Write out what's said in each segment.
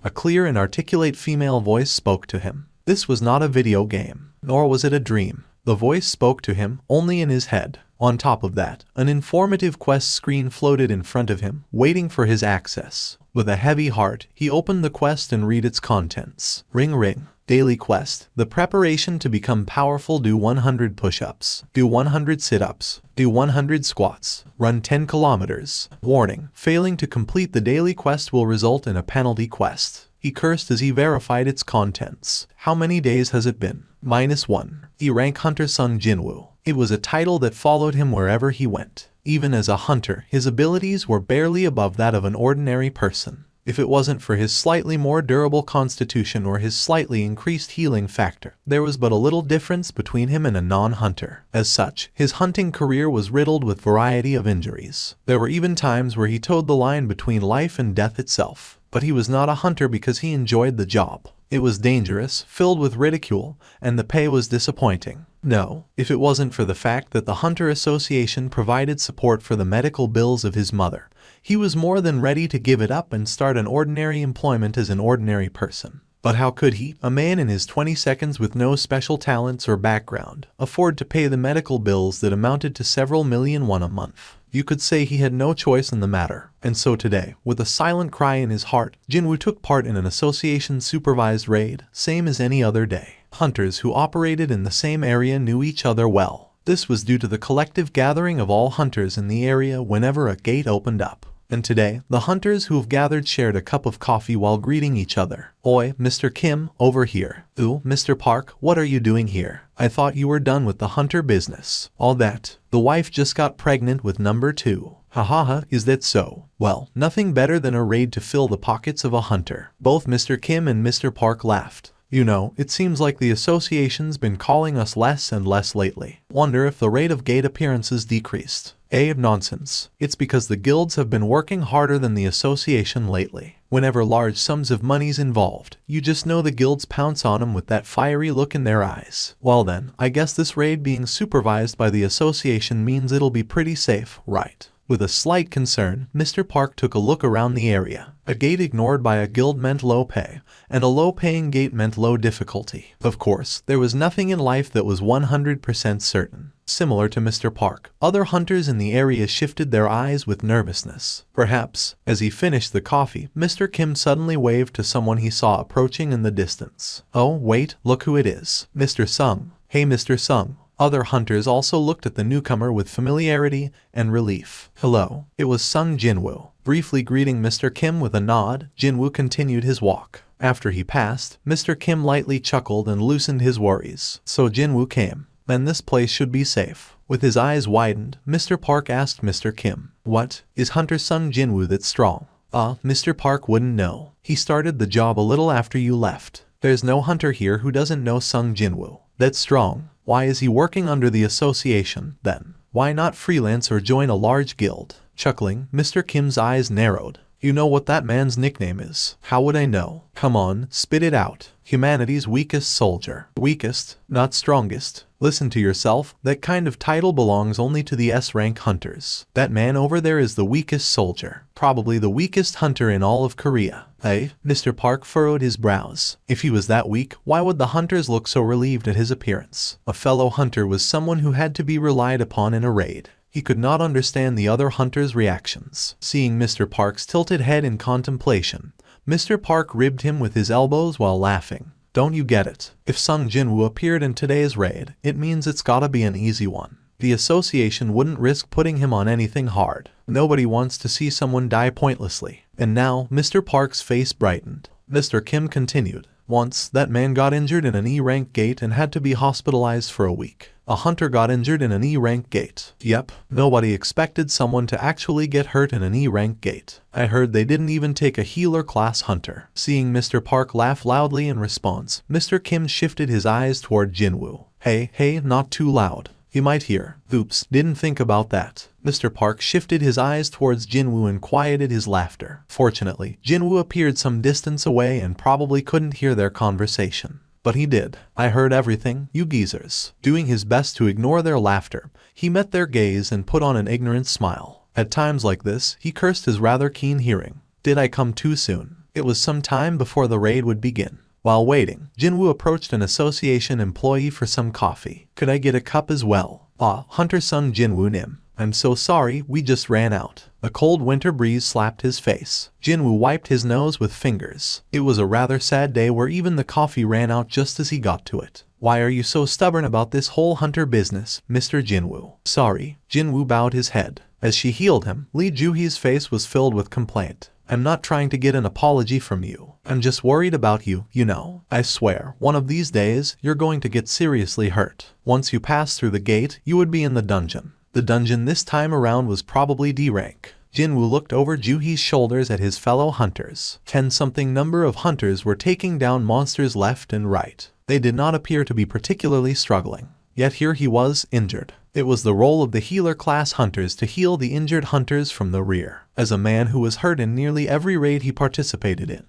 A clear and articulate female voice spoke to him. This was not a video game, nor was it a dream. The voice spoke to him only in his head. On top of that, an informative quest screen floated in front of him, waiting for his access. With a heavy heart, he opened the quest and read its contents. Ring ring. Daily quest. The preparation to become powerful. Do 100 push-ups. Do 100 sit-ups. Do 100 squats. Run 10 kilometers. Warning. Failing to complete the daily quest will result in a penalty quest. He cursed as he verified its contents. How many days has it been? -1. E-rank hunter Sung Jinwoo. It was a title that followed him wherever he went. Even as a hunter, his abilities were barely above that of an ordinary person. If it wasn't for his slightly more durable constitution or his slightly increased healing factor, there was but a little difference between him and a non-hunter. As such, his hunting career was riddled with variety of injuries. There were even times where he towed the line between life and death itself. But he was not a hunter because he enjoyed the job. It was dangerous, filled with ridicule, and the pay was disappointing. No, if it wasn't for the fact that the Hunter Association provided support for the medical bills of his mother, he was more than ready to give it up and start an ordinary employment as an ordinary person. But how could he, a man in his 20s with no special talents or background, afford to pay the medical bills that amounted to several million won a month? You could say he had no choice in the matter. And so today, with a silent cry in his heart, Jinwoo took part in an association-supervised raid, same as any other day. Hunters who operated in the same area knew each other well. This was due to the collective gathering of all hunters in the area whenever a gate opened up. And today, the hunters who've gathered shared a cup of coffee while greeting each other. Oi, Mr. Kim, over here. Ooh, Mr. Park, what are you doing here? I thought you were done with the hunter business. All that. The wife just got pregnant with number 2. Hahaha, is that so? Well, nothing better than a raid to fill the pockets of a hunter. Both Mr. Kim and Mr. Park laughed. You know, it seems like the association's been calling us less and less lately. Wonder if the rate of gate appearances decreased. Nonsense. It's because the guilds have been working harder than the association lately. Whenever large sums of money's involved, you just know the guilds pounce on them with that fiery look in their eyes. Well then, I guess this raid being supervised by the association means it'll be pretty safe, right? With a slight concern, Mr. Park took a look around the area. A gate ignored by a guild meant low pay, and a low-paying gate meant low difficulty. Of course, there was nothing in life that was 100% certain. Similar to Mr. Park, other hunters in the area shifted their eyes with nervousness. Perhaps, as he finished the coffee, Mr. Kim suddenly waved to someone he saw approaching in the distance. Oh, wait, look who it is. Mr. Sung. Hey, Mr. Sung. Other hunters also looked at the newcomer with familiarity and relief. Hello. It was Sung Jinwoo. Briefly greeting Mr. Kim with a nod, Jinwoo continued his walk. After he passed, Mr. Kim lightly chuckled and loosened his worries. So Jinwoo came. Then this place should be safe. With his eyes widened, Mr. Park asked Mr. Kim, "What? Is Hunter Sung Jinwoo that strong?" Mr. Park wouldn't know. He started the job a little after you left. There's no hunter here who doesn't know Sung Jinwoo. That's strong. Why is he working under the association, then? Why not freelance or join a large guild? Chuckling, Mr. Kim's eyes narrowed. You know what that man's nickname is. How would I know? Come on, spit it out. Humanity's weakest soldier. Weakest, not strongest. Listen to yourself, that kind of title belongs only to the S-rank hunters. That man over there is the weakest soldier. Probably the weakest hunter in all of Korea. Hey, Mr. Park furrowed his brows. If he was that weak, why would the hunters look so relieved at his appearance? A fellow hunter was someone who had to be relied upon in a raid. He could not understand the other hunters' reactions. Seeing Mr. Park's tilted head in contemplation, Mr. Park ribbed him with his elbows while laughing. Don't you get it? If Sung Jinwoo appeared in today's raid, it means it's gotta be an easy one. The association wouldn't risk putting him on anything hard. Nobody wants to see someone die pointlessly. And now, Mr. Park's face brightened. Mr. Kim continued. Once, that man got injured in an E-rank gate and had to be hospitalized for a week. A hunter got injured in an E-rank gate. Yep, nobody expected someone to actually get hurt in an E-rank gate. I heard they didn't even take a healer class hunter. Seeing Mr. Park laugh loudly in response, Mr. Kim shifted his eyes toward Jinwoo. Hey, not too loud. He might hear. Oops, didn't think about that. Mr. Park shifted his eyes towards Jinwoo and quieted his laughter. Fortunately, Jinwoo appeared some distance away and probably couldn't hear their conversation. But he did. I heard everything, you geezers. Doing his best to ignore their laughter, he met their gaze and put on an ignorant smile. At times like this, he cursed his rather keen hearing. Did I come too soon? It was some time before the raid would begin. While waiting, Jinwoo approached an association employee for some coffee. "Could I get a cup as well?" "Ah, Hunter Sung Jinwoo Nim. I'm so sorry, we just ran out." A cold winter breeze slapped his face. Jinwoo wiped his nose with fingers. It was a rather sad day where even the coffee ran out just as he got to it. "Why are you so stubborn about this whole Hunter business, Mr. Jinwoo?" "Sorry." Jinwoo bowed his head. As she healed him, Lee Juhee's face was filled with complaint. "I'm not trying to get an apology from you. I'm just worried about you, you know. I swear, one of these days, you're going to get seriously hurt. Once you pass through the gate, you would be in the dungeon." The dungeon this time around was probably D rank. Jinwoo looked over Juhee's shoulders at his fellow hunters. 10-something number of hunters were taking down monsters left and right. They did not appear to be particularly struggling. Yet here he was, injured. It was the role of the healer class hunters to heal the injured hunters from the rear. As a man who was hurt in nearly every raid he participated in,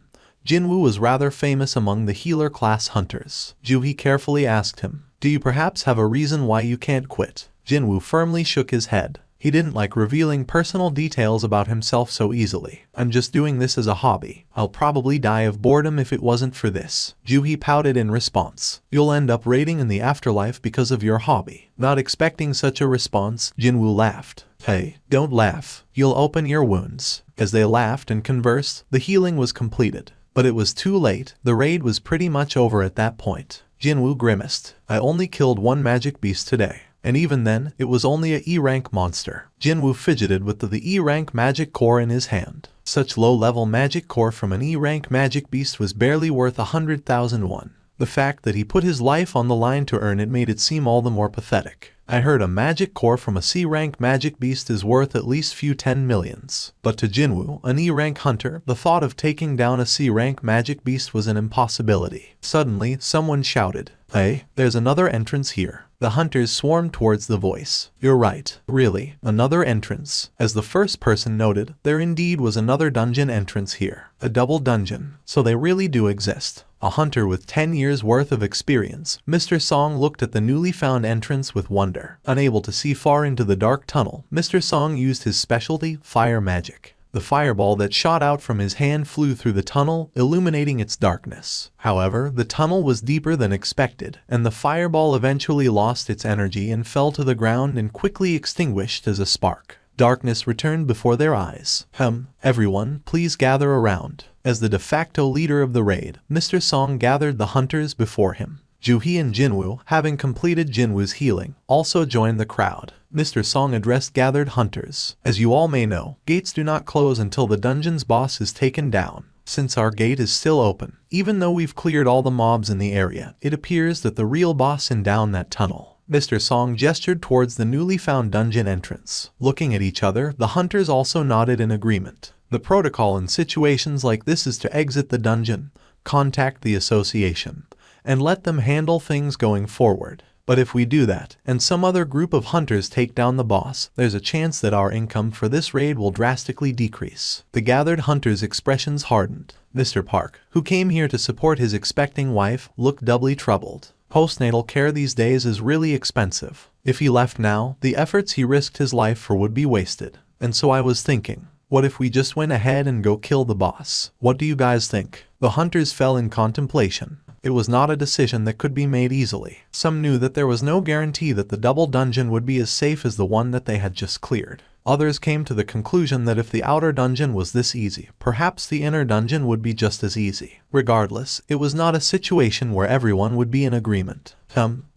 Jinwoo was rather famous among the healer class hunters. Juhee carefully asked him, "Do you perhaps have a reason why you can't quit?" Jinwoo firmly shook his head. He didn't like revealing personal details about himself so easily. "I'm just doing this as a hobby. I'll probably die of boredom if it wasn't for this." Juhee pouted in response. "You'll end up raiding in the afterlife because of your hobby." Not expecting such a response, Jinwoo laughed. "Hey, don't laugh. You'll open your wounds." As they laughed and conversed, the healing was completed. But it was too late. The raid was pretty much over at that point. Jinwoo grimaced. "I only killed one magic beast today. And even then, it was only a E-rank monster." Jinwoo fidgeted with the E-rank magic core in his hand. Such low-level magic core from an E-rank magic beast was barely worth 100,000 won. The fact that he put his life on the line to earn it made it seem all the more pathetic. "I heard a magic core from a C-rank magic beast is worth at least few 10 millions. But to Jinwoo, an E-rank hunter, the thought of taking down a C-rank magic beast was an impossibility. Suddenly, someone shouted, "Hey, there's another entrance here." The hunters swarmed towards the voice. "You're right. Really, another entrance." As the first person noted, there indeed was another dungeon entrance here. A double dungeon. So they really do exist. A hunter with 10 years worth of experience, Mr. Song looked at the newly found entrance with wonder. Unable to see far into the dark tunnel, Mr. Song used his specialty, fire magic. The fireball that shot out from his hand flew through the tunnel, illuminating its darkness. However, the tunnel was deeper than expected, and the fireball eventually lost its energy and fell to the ground and quickly extinguished as a spark. Darkness returned before their eyes. Everyone, please gather around." As the de facto leader of the raid, Mr. Song gathered the hunters before him. Juhee and Jinwoo, having completed Jinwoo's healing, also joined the crowd. Mr. Song addressed gathered hunters. "As you all may know, gates do not close until the dungeon's boss is taken down. Since our gate is still open, even though we've cleared all the mobs in the area, it appears that the real boss is down that tunnel." Mr. Song gestured towards the newly found dungeon entrance. Looking at each other, the hunters also nodded in agreement. The protocol in situations like this is to exit the dungeon, contact the association, and let them handle things going forward. But if we do that, and some other group of hunters take down the boss, there's a chance that our income for this raid will drastically decrease. The gathered hunters' expressions hardened. Mr. Park, who came here to support his expecting wife, looked doubly troubled. Postnatal care these days is really expensive. If he left now, the efforts he risked his life for would be wasted. And so I was thinking, what if we just went ahead and go kill the boss? What do you guys think? The hunters fell in contemplation. It was not a decision that could be made easily. Some knew that there was no guarantee that the double dungeon would be as safe as the one that they had just cleared. Others came to the conclusion that if the outer dungeon was this easy, perhaps the inner dungeon would be just as easy. Regardless, it was not a situation where everyone would be in agreement.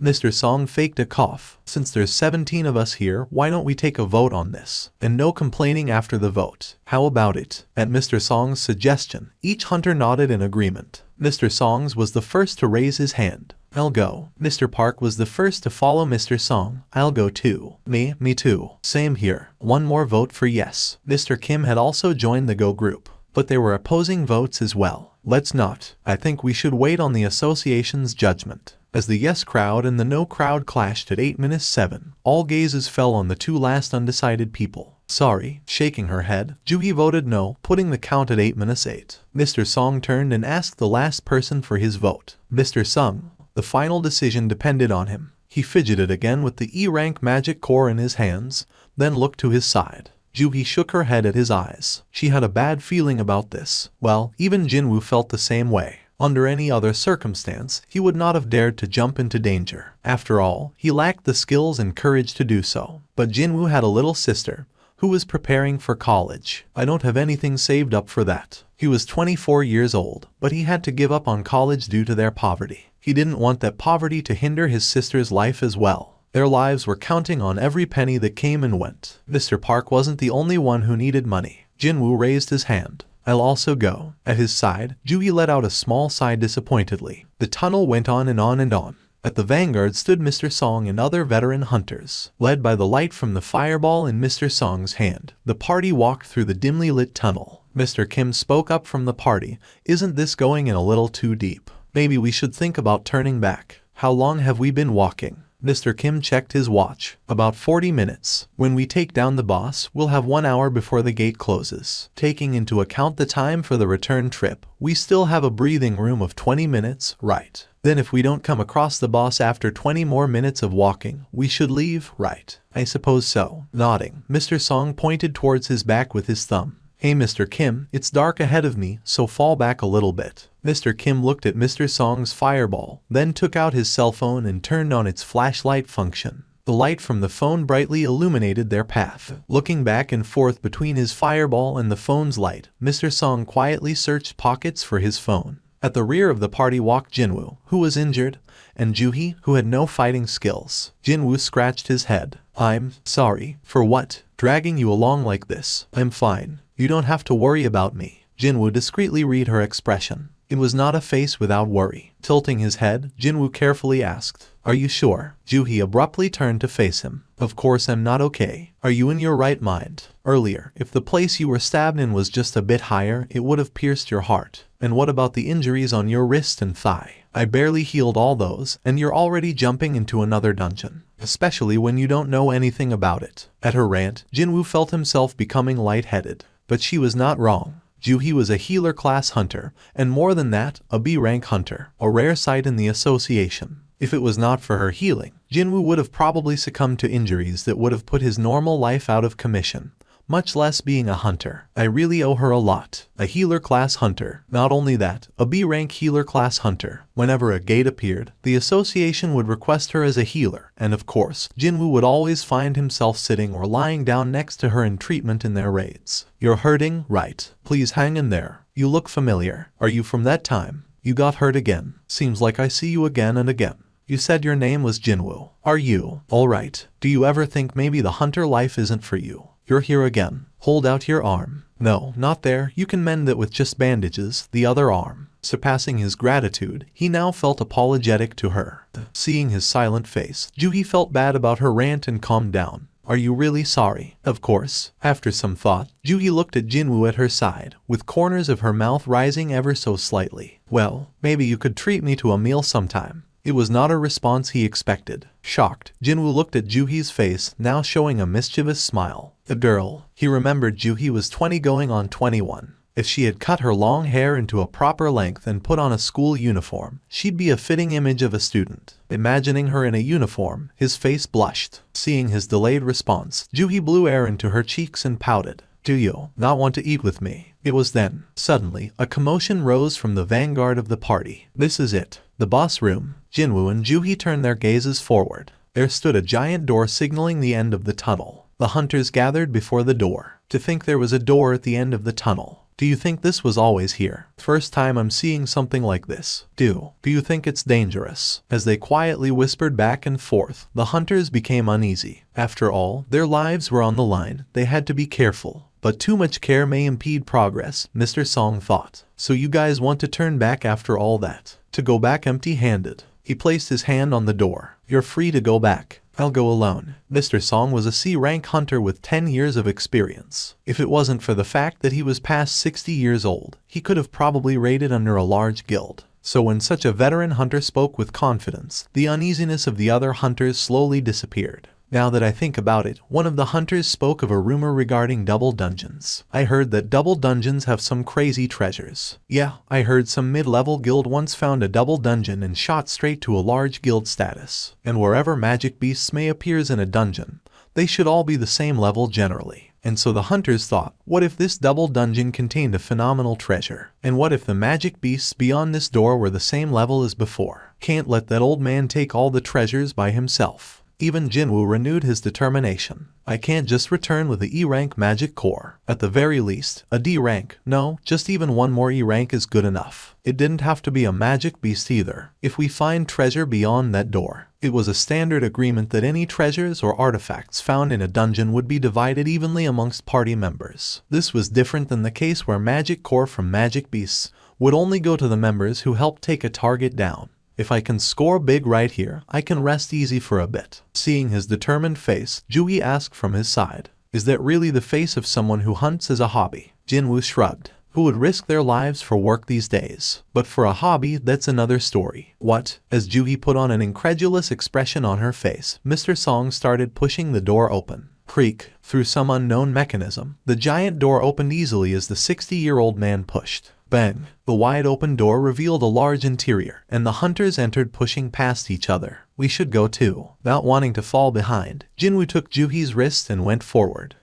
Mr. Song faked a cough. "Since there's 17 of us here, why don't we take a vote on this?" And no complaining after the vote. "How about it?" At Mr. Song's suggestion, each hunter nodded in agreement. Mr. Song's was the first to raise his hand. "I'll go." Mr. Park was the first to follow Mr. Song. "I'll go too." Me too." "Same here." One more vote for yes. Mr. Kim had also joined the Go group. But there were opposing votes as well. "Let's not. I think we should wait on the association's judgment." As the yes crowd and the no crowd clashed at 8:07, all gazes fell on the two last undecided people. "Sorry." Shaking her head, Juhee voted no, putting the count at 8:08. Mr. Song turned and asked the last person for his vote. "Mr. Sung." The final decision depended on him. He fidgeted again with the E-rank magic core in his hands, then looked to his side. Juhi shook her head at his eyes. She had a bad feeling about this. Well, even Jinwoo felt the same way. Under any other circumstance, he would not have dared to jump into danger. After all, he lacked the skills and courage to do so. But Jinwoo had a little sister who was preparing for college. I don't have anything saved up for that. He was 24 years old, but he had to give up on college due to their poverty. He didn't want that poverty to hinder his sister's life as well. Their lives were counting on every penny that came and went. Mr. Park wasn't the only one who needed money. Jinwoo raised his hand. I'll also go. At his side, Juhi let out a small sigh disappointedly. The tunnel went on and on and on. At the vanguard stood Mr. Song and other veteran hunters. Led by the light from the fireball in Mr. Song's hand, the party walked through the dimly lit tunnel. Mr. Kim spoke up from the party. Isn't this going in a little too deep? Maybe we should think about turning back. How long have we been walking? Mr. Kim checked his watch. About 40 minutes. When we take down the boss, we'll have 1 hour before the gate closes. Taking into account the time for the return trip, we still have a breathing room of 20 minutes, right? Then if we don't come across the boss after 20 more minutes of walking, we should leave, right? I suppose so. Nodding, Mr. Song pointed towards his back with his thumb. Hey Mr. Kim, it's dark ahead of me, so fall back a little bit. Mr. Kim looked at Mr. Song's fireball, then took out his cell phone and turned on its flashlight function. The light from the phone brightly illuminated their path. Looking back and forth between his fireball and the phone's light, Mr. Song quietly searched pockets for his phone. At the rear of the party walked Jinwoo, who was injured, and Juhi, who had no fighting skills. Jinwoo scratched his head. I'm sorry. For what? Dragging you along like this. I'm fine. You don't have to worry about me. Jinwoo discreetly read her expression. It was not a face without worry. Tilting his head, Jinwoo carefully asked, Are you sure? Juhi abruptly turned to face him. Of course I'm not okay. Are you in your right mind? Earlier, if the place you were stabbed in was just a bit higher, it would have pierced your heart. And what about the injuries on your wrist and thigh? I barely healed all those, and you're already jumping into another dungeon. Especially when you don't know anything about it. At her rant, Jinwoo felt himself becoming lightheaded. But she was not wrong. Juhi was a healer class hunter, and more than that, a B-rank hunter, a rare sight in the association. If it was not for her healing, Jinwoo would have probably succumbed to injuries that would have put his normal life out of commission. Much less being a hunter. I really owe her a lot. A healer class hunter. Not only that, a B-rank healer class hunter. Whenever a gate appeared, the association would request her as a healer, and of course, Jinwoo would always find himself sitting or lying down next to her in treatment in their raids. You're hurting, right? Please hang in there. You look familiar. Are you from that time? You got hurt again. Seems like I see you again and again. You said your name was Jinwoo. Are you? Alright. Do you ever think maybe the hunter life isn't for you? You're here again. Hold out your arm. No, not there. You can mend it with just bandages. The other arm. Surpassing his gratitude, he now felt apologetic to her. Seeing his silent face, Juhi felt bad about her rant and calmed down. Are you really sorry? Of course. After some thought, Juhi looked at Jinwoo at her side, with corners of her mouth rising ever so slightly. Well, maybe you could treat me to a meal sometime. It was not a response he expected. Shocked, Jinwoo looked at Juhi's face, now showing a mischievous smile. The girl. He remembered Juhi was 20 going on 21. If she had cut her long hair into a proper length and put on a school uniform, she'd be a fitting image of a student. Imagining her in a uniform, his face blushed. Seeing his delayed response, Juhi blew air into her cheeks and pouted. Do you not want to eat with me? It was then, suddenly, a commotion rose from the vanguard of the party. This is it. The boss room. Jinwoo and Juhi turned their gazes forward. There stood a giant door signaling the end of the tunnel. The hunters gathered before the door. To think there was a door at the end of the tunnel. Do you think this was always here? First time I'm seeing something like this. Do you think it's dangerous? As they quietly whispered back and forth, the hunters became uneasy. After all, their lives were on the line. They had to be careful. But too much care may impede progress, Mr. Song thought. So you guys want to turn back after all that? To go back empty-handed? He placed his hand on the door. You're free to go back. I'll go alone. Mr. Song was a C-rank hunter with 10 years of experience. If it wasn't for the fact that he was past 60 years old, he could have probably raided under a large guild. So when such a veteran hunter spoke with confidence, the uneasiness of the other hunters slowly disappeared. Now that I think about it, one of the hunters spoke of a rumor regarding double dungeons. I heard that double dungeons have some crazy treasures. Yeah, I heard some mid-level guild once found a double dungeon and shot straight to a large guild status. And wherever magic beasts may appear in a dungeon, they should all be the same level generally. And so the hunters thought, what if this double dungeon contained a phenomenal treasure? And what if the magic beasts beyond this door were the same level as before? Can't let that old man take all the treasures by himself. Even Jinwoo renewed his determination. I can't just return with the E-rank magic core. At the very least, a D rank. No, just even one more E rank is good enough. It didn't have to be a magic beast either. If we find treasure beyond that door. It was a standard agreement that any treasures or artifacts found in a dungeon would be divided evenly amongst party members. This was different than the case where magic core from magic beasts would only go to the members who helped take a target down. If I can score big right here, I can rest easy for a bit. Seeing his determined face, Jui asked from his side, is that really the face of someone who hunts as a hobby? Jinwoo shrugged. Who would risk their lives for work these days? But for a hobby, that's another story. What? As Jui put on an incredulous expression on her face, Mr. Song started pushing the door open. Creak. Through some unknown mechanism, the giant door opened easily as the 60-year-old man pushed. Bang! The wide-open door revealed a large interior, and the hunters entered pushing past each other. We should go too. Not wanting to fall behind, Jinwoo took Juhi's wrist and went forward.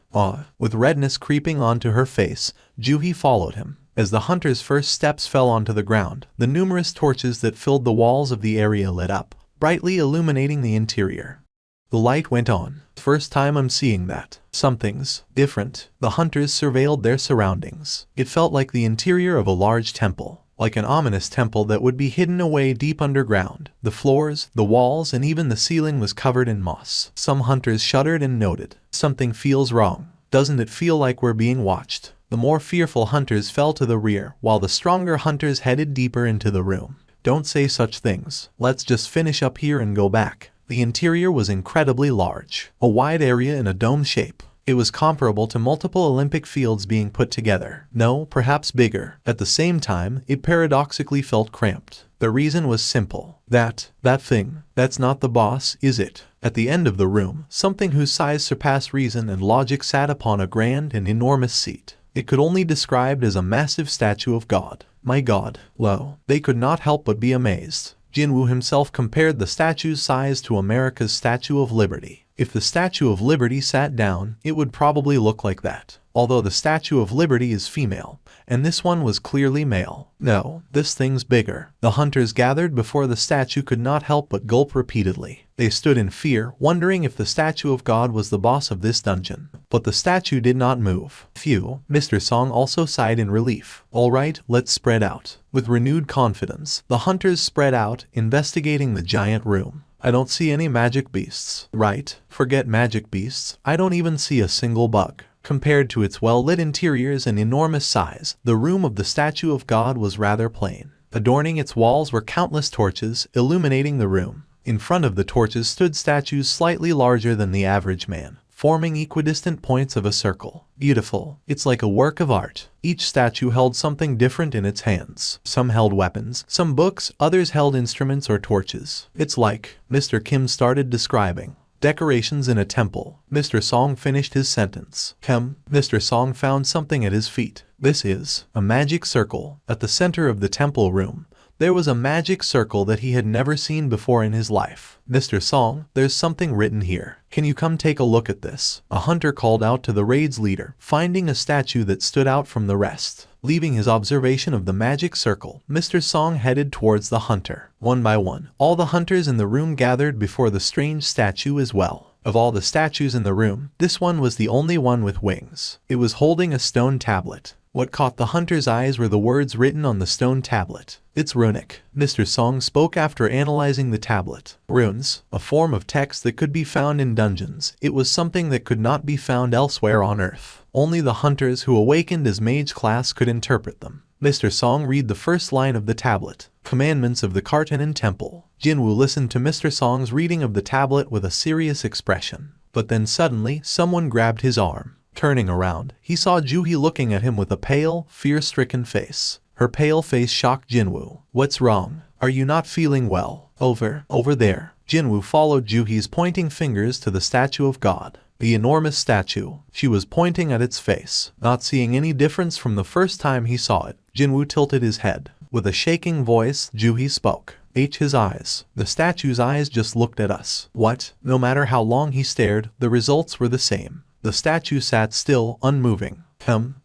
With redness creeping onto her face, Juhi followed him. As the hunters' first steps fell onto the ground, the numerous torches that filled the walls of the area lit up, brightly illuminating the interior. The light went on. First time I'm seeing that. Something's different. The hunters surveilled their surroundings. It felt like the interior of a large temple. Like an ominous temple that would be hidden away deep underground. The floors, the walls, and even the ceiling was covered in moss. Some hunters shuddered and noted, something feels wrong. Doesn't it feel like we're being watched? The more fearful hunters fell to the rear, while the stronger hunters headed deeper into the room. Don't say such things. Let's just finish up here and go back. The interior was incredibly large. A wide area in a dome shape. It was comparable to multiple Olympic fields being put together. No, perhaps bigger. At the same time, it paradoxically felt cramped. The reason was simple. That thing, that's not the boss, is it? At the end of the room, something whose size surpassed reason and logic sat upon a grand and enormous seat. It could only be described as a massive statue of God. My God, lo, they could not help but be amazed. Jinwoo himself compared the statue's size to America's Statue of Liberty. If the Statue of Liberty sat down, it would probably look like that. Although the Statue of Liberty is female, and this one was clearly male. No, this thing's bigger. The hunters gathered before the statue could not help but gulp repeatedly. They stood in fear, wondering if the statue of God was the boss of this dungeon. But the statue did not move. Phew, Mr. Song also sighed in relief. Alright, let's spread out. With renewed confidence, the hunters spread out, investigating the giant room. I don't see any magic beasts. Right, forget magic beasts. I don't even see a single bug. Compared to its well-lit interiors and enormous size, the room of the Statue of God was rather plain. Adorning its walls were countless torches, illuminating the room. In front of the torches stood statues slightly larger than the average man, forming equidistant points of a circle. Beautiful. It's like a work of art. Each statue held something different in its hands. Some held weapons, some books, others held instruments or torches. It's like, Mr. Kim started describing. Decorations in a temple. Mr. Song finished his sentence. Mr. Song found something at his feet. This is a magic circle. At the center of the temple room, there was a magic circle that he had never seen before in his life. Mr. Song, there's something written here. Can you come take a look at this? A hunter called out to the raid's leader, finding a statue that stood out from the rest. Leaving his observation of the magic circle, Mr. Song headed towards the hunter. One by one, all the hunters in the room gathered before the strange statue as well. Of all the statues in the room, this one was the only one with wings. It was holding a stone tablet. What caught the hunter's eyes were the words written on the stone tablet. It's runic. Mr. Song spoke after analyzing the tablet. Runes, a form of text that could be found in dungeons. It was something that could not be found elsewhere on Earth. Only the hunters who awakened as mage class could interpret them. Mr. Song read the first line of the tablet. Commandments of the Kartanen Temple. Jinwoo listened to Mr. Song's reading of the tablet with a serious expression. But then suddenly, someone grabbed his arm. Turning around, he saw Juhi looking at him with a pale, fear-stricken face. Her pale face shocked Jinwoo. What's wrong? Are you not feeling well? Over there. Jinwoo followed Juhi's pointing fingers to the statue of God. The enormous statue. She was pointing at its face. Not seeing any difference from the first time he saw it, Jinwoo tilted his head. With a shaking voice, Juhi spoke. His eyes. The statue's eyes just looked at us. What? No matter how long he stared, the results were the same. The statue sat still, unmoving.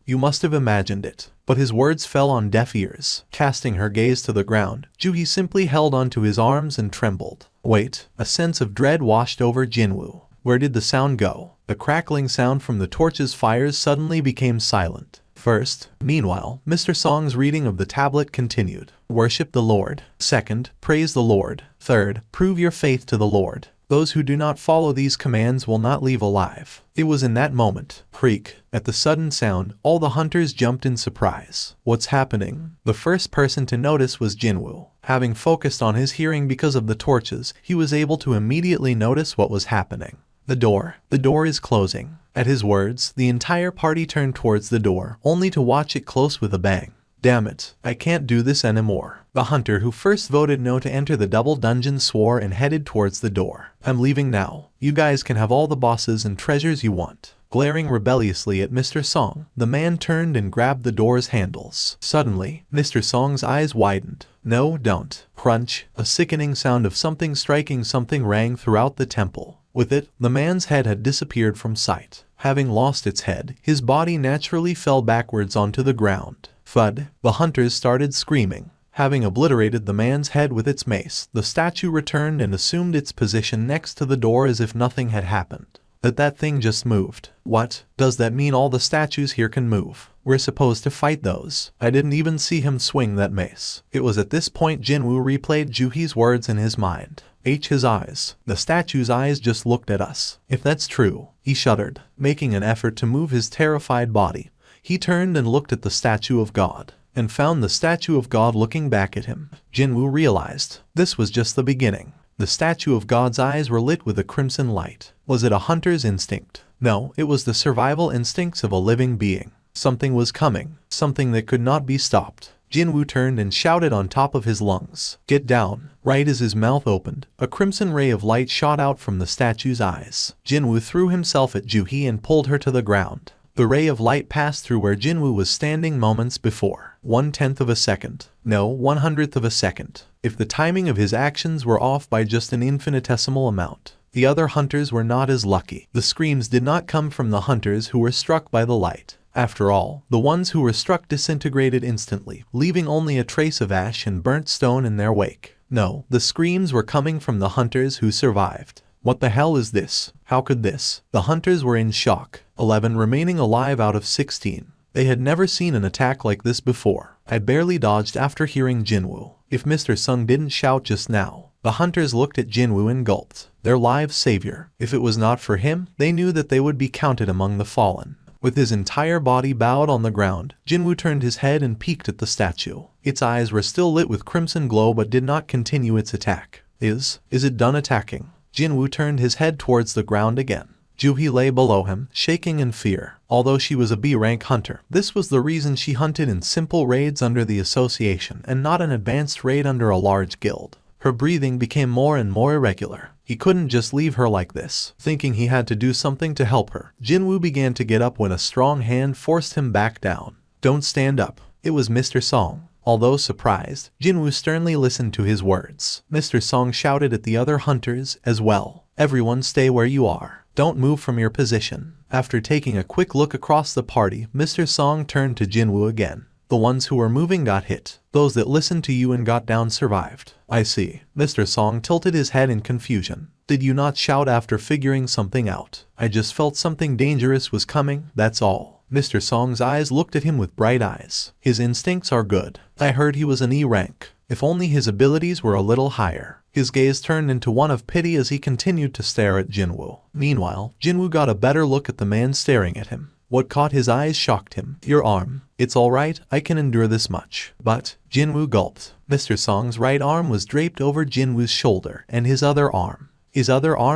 You must have imagined it. But his words fell on deaf ears. Casting her gaze to the ground, Juhi simply held onto his arms and trembled. Wait, a sense of dread washed over Jinwoo. Where did the sound go? The crackling sound from the torch's fires suddenly became silent. Meanwhile, Mr. Song's reading of the tablet continued. Worship the Lord. Second, praise the Lord. Third, prove your faith to the Lord. Those who do not follow these commands will not leave alive. It was in that moment, creak, at the sudden sound, all the hunters jumped in surprise. What's happening? The first person to notice was Jinwoo. Having focused on his hearing because of the torches, he was able to immediately notice what was happening. The door is closing. At his words, the entire party turned towards the door, only to watch it close with a bang. Damn it, I can't do this anymore. The hunter who first voted no to enter the double dungeon swore and headed towards the door. I'm leaving now. You guys can have all the bosses and treasures you want. Glaring rebelliously at Mr. Song, the man turned and grabbed the door's handles. Suddenly, Mr. Song's eyes widened. No, don't. Crunch, a sickening sound of something striking something rang throughout the temple. With it, the man's head had disappeared from sight. Having lost its head, his body naturally fell backwards onto the ground. Thud! The hunters started screaming. Having obliterated the man's head with its mace, the statue returned and assumed its position next to the door as if nothing had happened. That thing just moved. What? Does that mean all the statues here can move? We're supposed to fight those. I didn't even see him swing that mace. It was at this point Jinwoo replayed Juhi's words in his mind. His eyes. The statue's eyes just looked at us. If that's true, he shuddered. Making an effort to move his terrified body, he turned and looked at the statue of God, and found the statue of God looking back at him. Jinwoo realized this was just the beginning. The statue of God's eyes were lit with a crimson light. Was it a hunter's instinct? No, it was the survival instincts of a living being. Something was coming, something that could not be stopped. Jinwoo turned and shouted on top of his lungs, "Get down!" Right as his mouth opened, a crimson ray of light shot out from the statue's eyes. Jinwoo threw himself at Juhi and pulled her to the ground. The ray of light passed through where Jinwoo was standing moments before. 1/10 of a second. No, 1/100th of a second. If the timing of his actions were off by just an infinitesimal amount, the other hunters were not as lucky. The screams did not come from the hunters who were struck by the light. After all, the ones who were struck disintegrated instantly, leaving only a trace of ash and burnt stone in their wake. No, the screams were coming from the hunters who survived. What the hell is this? How could this? The hunters were in shock. 11 remaining alive out of 16. They had never seen an attack like this before. I barely dodged after hearing Jinwoo. If Mr. Sung didn't shout just now, the hunters looked at Jinwoo and gulped. Their lives' savior. If it was not for him, they knew that they would be counted among the fallen. With his entire body bowed on the ground, Jinwoo turned his head and peeked at the statue. Its eyes were still lit with crimson glow but did not continue its attack. Is it done attacking? Jinwoo turned his head towards the ground again. Juhi lay below him, shaking in fear. Although she was a B-rank hunter, this was the reason she hunted in simple raids under the association and not an advanced raid under a large guild. Her breathing became more and more irregular. He couldn't just leave her like this. Thinking he had to do something to help her, Jinwoo began to get up when a strong hand forced him back down. Don't stand up. It was Mr. Song. Although surprised, Jinwoo sternly listened to his words. Mr. Song shouted at the other hunters as well. Everyone stay where you are. Don't move from your position. After taking a quick look across the party, Mr. Song turned to Jinwoo again. The ones who were moving got hit. Those that listened to you and got down survived. I see. Mr. Song tilted his head in confusion. Did you not shout after figuring something out? I just felt something dangerous was coming, that's all. Mr. Song's eyes looked at him with bright eyes. His instincts are good. I heard he was an E rank. If only his abilities were a little higher. His gaze turned into one of pity as he continued to stare at Jinwoo. Meanwhile, Jinwoo got a better look at the man staring at him. What caught his eyes shocked him. Your arm. It's alright, I can endure this much. But, Jinwoo gulped. Mr. Song's right arm was draped over Jinwoo's shoulder, and his other arm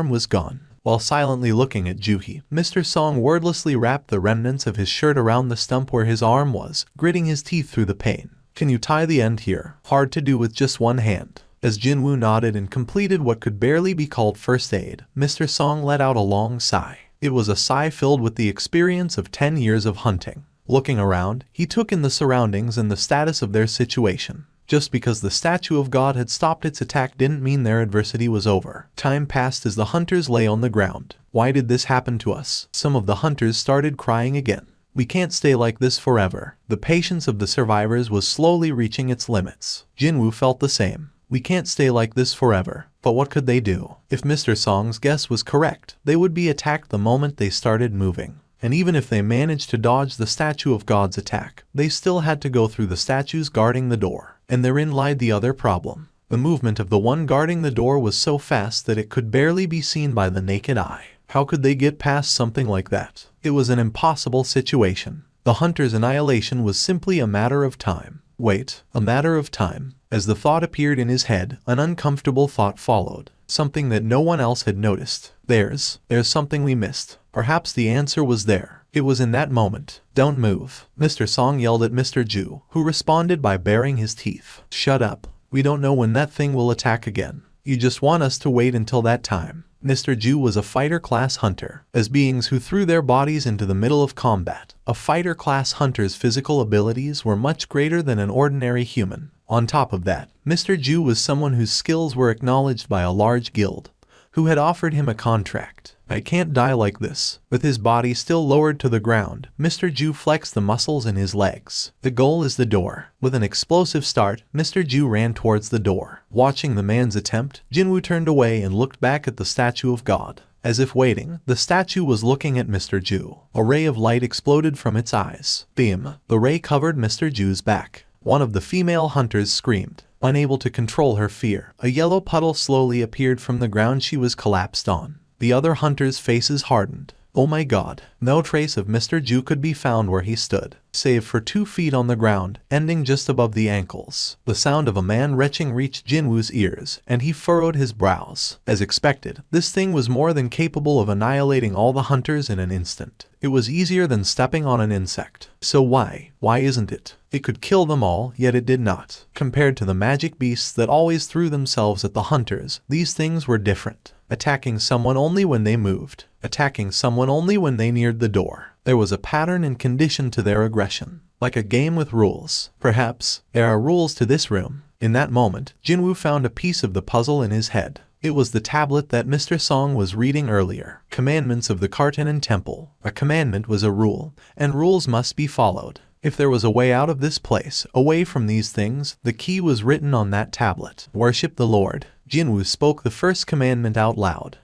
was gone. While silently looking at Juhi, Mr. Song wordlessly wrapped the remnants of his shirt around the stump where his arm was, gritting his teeth through the pain. Can you tie the end here? Hard to do with just one hand. As Jinwoo nodded and completed what could barely be called first aid, Mr. Song let out a long sigh. It was a sigh filled with the experience of 10 years of hunting. Looking around, he took in the surroundings and the status of their situation. Just because the statue of God had stopped its attack didn't mean their adversity was over. Time passed as the hunters lay on the ground. Why did this happen to us? Some of the hunters started crying again. We can't stay like this forever. The patience of the survivors was slowly reaching its limits. Jinwoo felt the same. We can't stay like this forever. But what could they do? If Mr. Song's guess was correct, they would be attacked the moment they started moving. And even if they managed to dodge the statue of God's attack, they still had to go through the statues guarding the door. And therein lied the other problem. The movement of the one guarding the door was so fast that it could barely be seen by the naked eye. How could they get past something like that? It was an impossible situation. The hunter's annihilation was simply a matter of time. Wait, a matter of time. As the thought appeared in his head, an uncomfortable thought followed. Something that no one else had noticed. There's something we missed. Perhaps the answer was there. It was in that moment. Don't move. Mr. Song yelled at Mr. Ju, who responded by baring his teeth. Shut up. We don't know when that thing will attack again. You just want us to wait until that time. Mr. Ju was a fighter-class hunter. As beings who threw their bodies into the middle of combat, a fighter-class hunter's physical abilities were much greater than an ordinary human. On top of that, Mr. Ju was someone whose skills were acknowledged by a large guild, who had offered him a contract. I can't die like this. With his body still lowered to the ground, Mr. Ju flexed the muscles in his legs. The goal is the door. With an explosive start, Mr. Ju ran towards the door. Watching the man's attempt, Jinwoo turned away and looked back at the statue of God. As if waiting, the statue was looking at Mr. Ju. A ray of light exploded from its eyes. Beam. The ray covered Mr. Ju's back. One of the female hunters screamed. Unable to control her fear, a yellow puddle slowly appeared from the ground she was collapsed on. The other hunters' faces hardened. Oh my god. No trace of Mr. Ju could be found where he stood, save for 2 feet on the ground, ending just above the ankles. The sound of a man retching reached Jinwoo's ears, and he furrowed his brows. As expected, this thing was more than capable of annihilating all the hunters in an instant. It was easier than stepping on an insect. So why isn't it? It could kill them all, yet it did not. Compared to the magic beasts that always threw themselves at the hunters, these things were different. Attacking someone only when they moved. Attacking someone only when they neared the door. There was a pattern and condition to their aggression. Like a game with rules. Perhaps there are rules to this room. In that moment, Jinwoo found a piece of the puzzle in his head. It was the tablet that Mr. Song was reading earlier. Commandments of the Carton and Temple. A commandment was a rule, and rules must be followed. If there was a way out of this place, away from these things, the key was written on that tablet. Worship the Lord. Jinwoo spoke the first commandment out loud.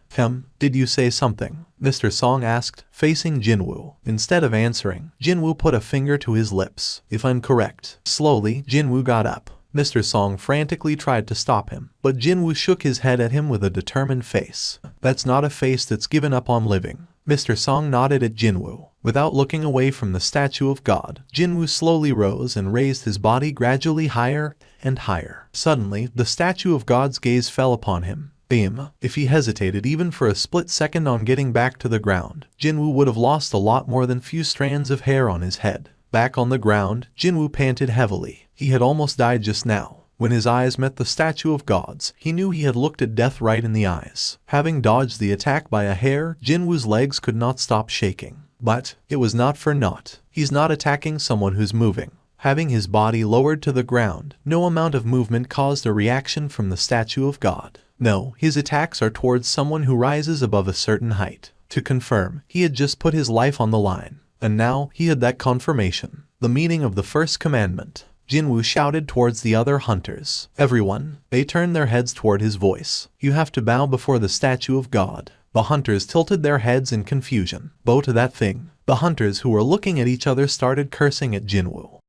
Did you say something? Mr. Song asked, facing Jinwoo. Instead of answering, Jinwoo put a finger to his lips. If I'm correct. Slowly, Jinwoo got up. Mr. Song frantically tried to stop him, but Jinwoo shook his head at him with a determined face. That's not a face that's given up on living. Mr. Song nodded at Jinwoo. Without looking away from the statue of God, Jinwoo slowly rose and raised his body gradually higher and higher. Suddenly, the statue of God's gaze fell upon him. Beam. If he hesitated even for a split second on getting back to the ground, Jinwoo would have lost a lot more than few strands of hair on his head. Back on the ground, Jinwoo panted heavily. He had almost died just now. When his eyes met the statue of God's, he knew he had looked at death right in the eyes. Having dodged the attack by a hair, Jinwoo's legs could not stop shaking. But it was not for naught. He's not attacking someone who's moving. Having his body lowered to the ground, no amount of movement caused a reaction from the statue of God. No, his attacks are towards someone who rises above a certain height. To confirm, he had just put his life on the line. And now, he had that confirmation. The meaning of the first commandment. Jinwoo shouted towards the other hunters. Everyone. They turned their heads toward his voice. You have to bow before the statue of God. The hunters tilted their heads in confusion. Bow to that thing. The hunters who were looking at each other started cursing at Jinwoo.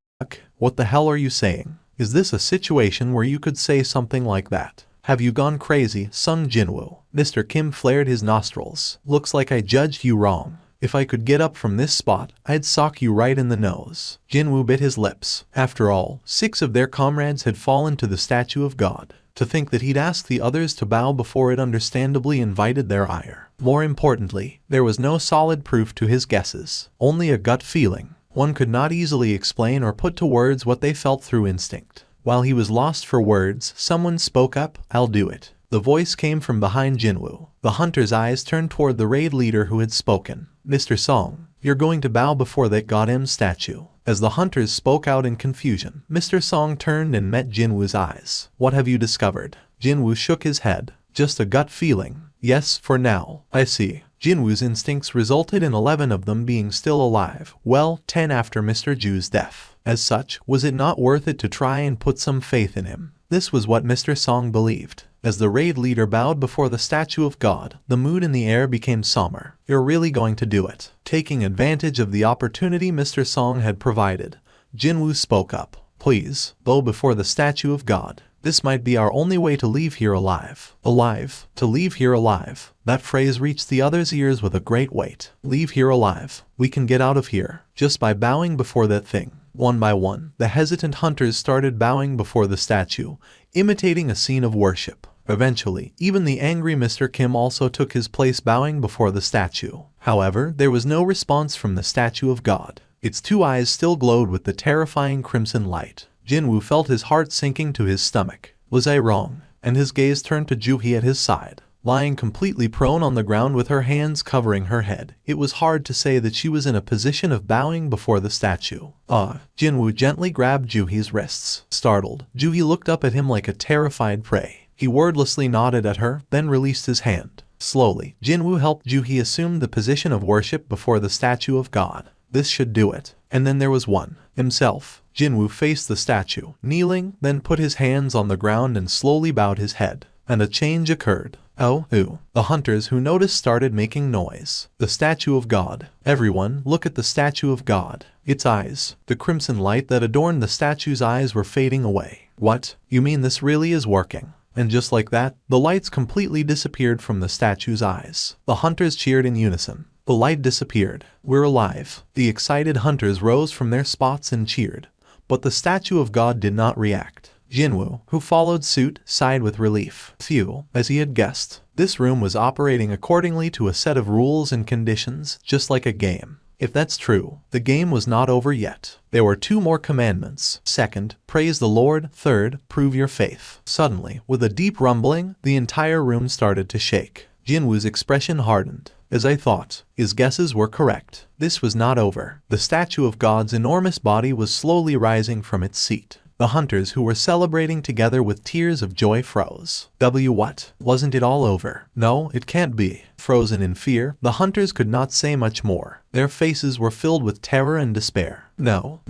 What the hell are you saying? Is this a situation where you could say something like that? Have you gone crazy, Sung Jinwoo? Mr. Kim flared his nostrils. Looks like I judged you wrong. If I could get up from this spot, I'd sock you right in the nose. Jinwoo bit his lips. After all, 6 of their comrades had fallen to the statue of God. To think that he'd asked the others to bow before it understandably invited their ire. More importantly, there was no solid proof to his guesses. Only a gut feeling. One could not easily explain or put to words what they felt through instinct. While he was lost for words, someone spoke up. I'll do it. The voice came from behind Jinwoo. The hunter's eyes turned toward the raid leader who had spoken. Mr. Song, you're going to bow before that goddamn statue. As the hunters spoke out in confusion, Mr. Song turned and met Jinwoo's eyes. What have you discovered? Jinwoo shook his head. Just a gut feeling. Yes, for now. I see. Jinwoo's instincts resulted in 11 of them being still alive, well, 10 after Mr. Ju's death. As such, was it not worth it to try and put some faith in him? This was what Mr. Song believed. As the raid leader bowed before the statue of God, the mood in the air became somber. You're really going to do it? Taking advantage of the opportunity Mr. Song had provided, Jinwoo spoke up. Please, bow before the statue of God. This might be our only way to leave here alive. Alive. To leave here alive. That phrase reached the other's ears with a great weight. Leave here alive. We can get out of here, just by bowing before that thing. One by one, the hesitant hunters started bowing before the statue, imitating a scene of worship. Eventually, even the angry Mr. Kim also took his place bowing before the statue. However, there was no response from the statue of God. Its two eyes still glowed with the terrifying crimson light. Jinwoo felt his heart sinking to his stomach. Was I wrong? And his gaze turned to Juhee at his side. Lying completely prone on the ground with her hands covering her head, it was hard to say that she was in a position of bowing before the statue. Jinwoo gently grabbed Juhee's wrists. Startled, Juhee looked up at him like a terrified prey. He wordlessly nodded at her, then released his hand. Slowly, Jinwoo helped Juhee assume the position of worship before the statue of God. This should do it. And then there was one. Himself. Jinwoo faced the statue, kneeling, then put his hands on the ground and slowly bowed his head. And a change occurred. The hunters who noticed started making noise. The statue of God. Everyone, look at the statue of God. Its eyes. The crimson light that adorned the statue's eyes were fading away. What? You mean this really is working? And just like that, the lights completely disappeared from the statue's eyes. The hunters cheered in unison. The light disappeared. We're alive. The excited hunters rose from their spots and cheered. But the statue of God did not react. Jinwoo, who followed suit, sighed with relief. Phew, as he had guessed. This room was operating accordingly to a set of rules and conditions, just like a game. If that's true, the game was not over yet. There were 2 more commandments. Second, praise the Lord. Third, prove your faith. Suddenly, with a deep rumbling, the entire room started to shake. Jinwoo's expression hardened. As I thought, his guesses were correct. This was not over. The statue of God's enormous body was slowly rising from its seat. The hunters who were celebrating together with tears of joy froze. What? Wasn't it all over? No, it can't be. Frozen in fear, the hunters could not say much more. Their faces were filled with terror and despair. No.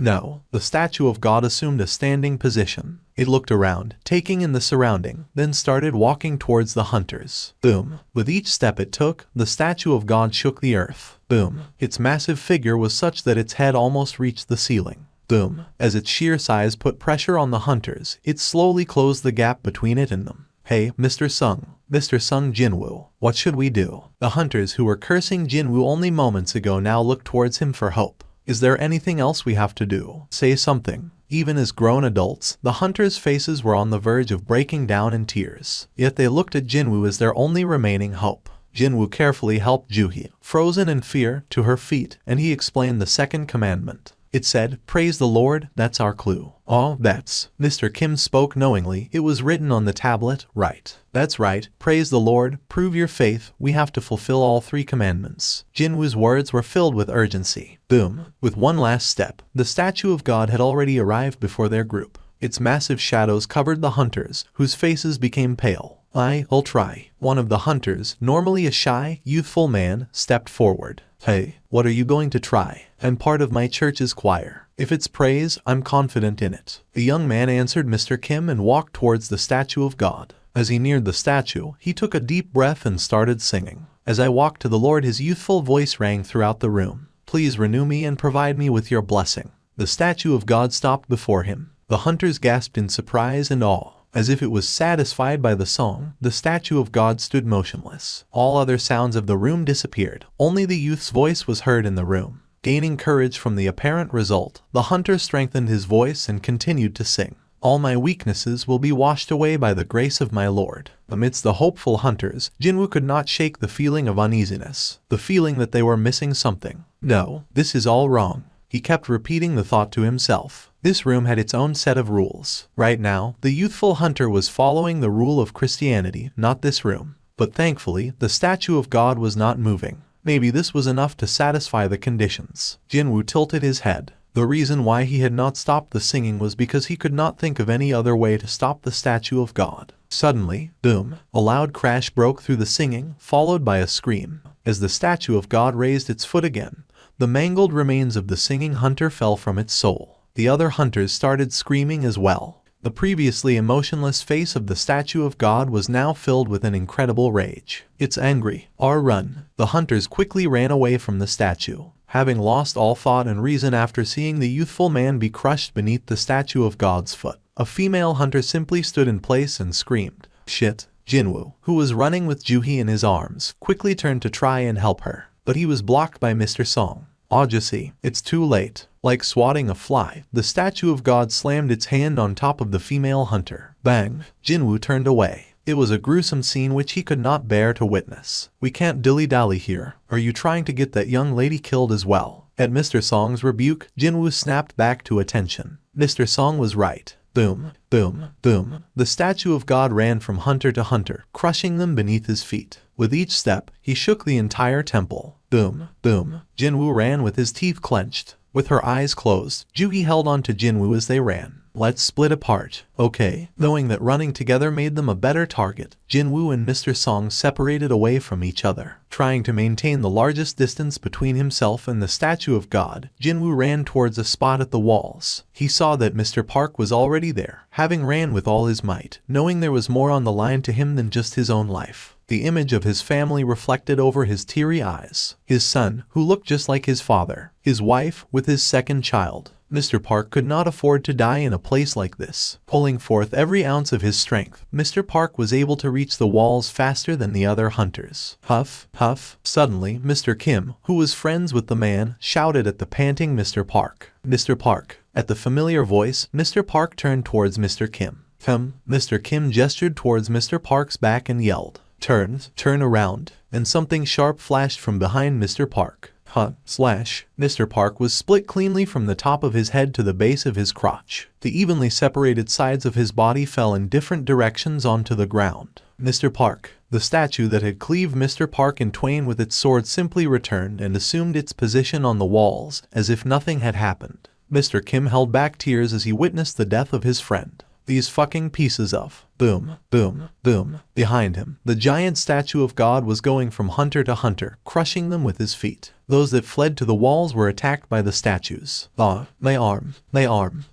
The statue of God assumed a standing position. It looked around, taking in the surrounding, then started walking towards the hunters. Boom. With each step it took, the statue of God shook the earth. Boom. Its massive figure was such that its head almost reached the ceiling. Boom. As its sheer size put pressure on the hunters, it slowly closed the gap between it and them. Hey, Mr. Sung Jinwoo, what should we do? The hunters who were cursing Jinwoo only moments ago now looked towards him for hope. Is there anything else we have to do? Say something. Even as grown adults, the hunters' faces were on the verge of breaking down in tears. Yet they looked at Jinwoo as their only remaining hope. Jinwoo carefully helped Juhee, frozen in fear, to her feet, and he explained the second commandment. It said, praise the Lord, that's our clue. That's. Mr. Kim spoke knowingly. It was written on the tablet, right. That's right, praise the Lord, prove your faith, we have to fulfill all 3 commandments. Jinwoo's words were filled with urgency. Boom. With one last step, the statue of God had already arrived before their group. Its massive shadows covered the hunters, whose faces became pale. I'll try. One of the hunters, normally a shy, youthful man, stepped forward. Hey, what are you going to try? I'm part of my church's choir. If it's praise, I'm confident in it. The young man answered Mr. Kim and walked towards the statue of God. As he neared the statue, he took a deep breath and started singing. As I walked to the Lord, his youthful voice rang throughout the room. Please renew me and provide me with your blessing. The statue of God stopped before him. The hunters gasped in surprise and awe. As if it was satisfied by the song, the statue of God stood motionless. All other sounds of the room disappeared. Only the youth's voice was heard in the room. Gaining courage from the apparent result, the hunter strengthened his voice and continued to sing. All my weaknesses will be washed away by the grace of my Lord. Amidst the hopeful hunters, Jinwoo could not shake the feeling of uneasiness, the feeling that they were missing something. No, this is all wrong. He kept repeating the thought to himself. This room had its own set of rules. Right now, the youthful hunter was following the rule of Christianity, not this room. But thankfully, the statue of God was not moving. Maybe this was enough to satisfy the conditions. Jinwoo tilted his head. The reason why he had not stopped the singing was because he could not think of any other way to stop the statue of God. Suddenly, boom, a loud crash broke through the singing, followed by a scream. As the statue of God raised its foot again, the mangled remains of the singing hunter fell from its soul. The other hunters started screaming as well. The previously emotionless face of the statue of God was now filled with an incredible rage. "It's angry. Run." The hunters quickly ran away from the statue, having lost all thought and reason after seeing the youthful man be crushed beneath the statue of God's foot. A female hunter simply stood in place and screamed, "Shit!" Jinwoo, who was running with Juhee in his arms, quickly turned to try and help her, but he was blocked by Mr. Song. Obviously, it's too late. Like swatting a fly, the statue of God slammed its hand on top of the female hunter. Bang! Jinwoo turned away. It was a gruesome scene which he could not bear to witness. "We can't dilly-dally here. Are you trying to get that young lady killed as well?" At Mr. Song's rebuke, Jinwoo snapped back to attention. Mr. Song was right. Boom, boom, boom. The statue of God ran from hunter to hunter, crushing them beneath his feet. With each step, he shook the entire temple. Boom, boom. Jinwoo ran with his teeth clenched. With her eyes closed, Juhee held on to Jinwoo as they ran. "Let's split apart." Okay. Knowing that running together made them a better target, Jinwoo and Mr. Song separated away from each other. Trying to maintain the largest distance between himself and the statue of God, Jinwoo ran towards a spot at the walls. He saw that Mr. Park was already there, having ran with all his might, knowing there was more on the line to him than just his own life. The image of his family reflected over his teary eyes. His son, who looked just like his father. His wife, with his second child. Mr. Park could not afford to die in a place like this. Pulling forth every ounce of his strength, Mr. Park was able to reach the walls faster than the other hunters. Huff, huff. Suddenly, Mr. Kim, who was friends with the man, shouted at the panting Mr. Park. "Mr. Park." At the familiar voice, Mr. Park turned towards Mr. Kim. Mr. Kim gestured towards Mr. Park's back and yelled, Turn around," and something sharp flashed from behind Mr. Park. Mr. Park was split cleanly from the top of his head to the base of his crotch. The evenly separated sides of his body fell in different directions onto the ground. Mr. Park, the statue that had cleaved Mr. Park in twain with its sword, simply returned and assumed its position on the walls, as if nothing had happened. Mr. Kim held back tears as he witnessed the death of his friend. These fucking pieces of boom, boom, boom. Behind him, the giant statue of God was going from hunter to hunter, crushing them with his feet. Those that fled to the walls were attacked by the statues. My arm.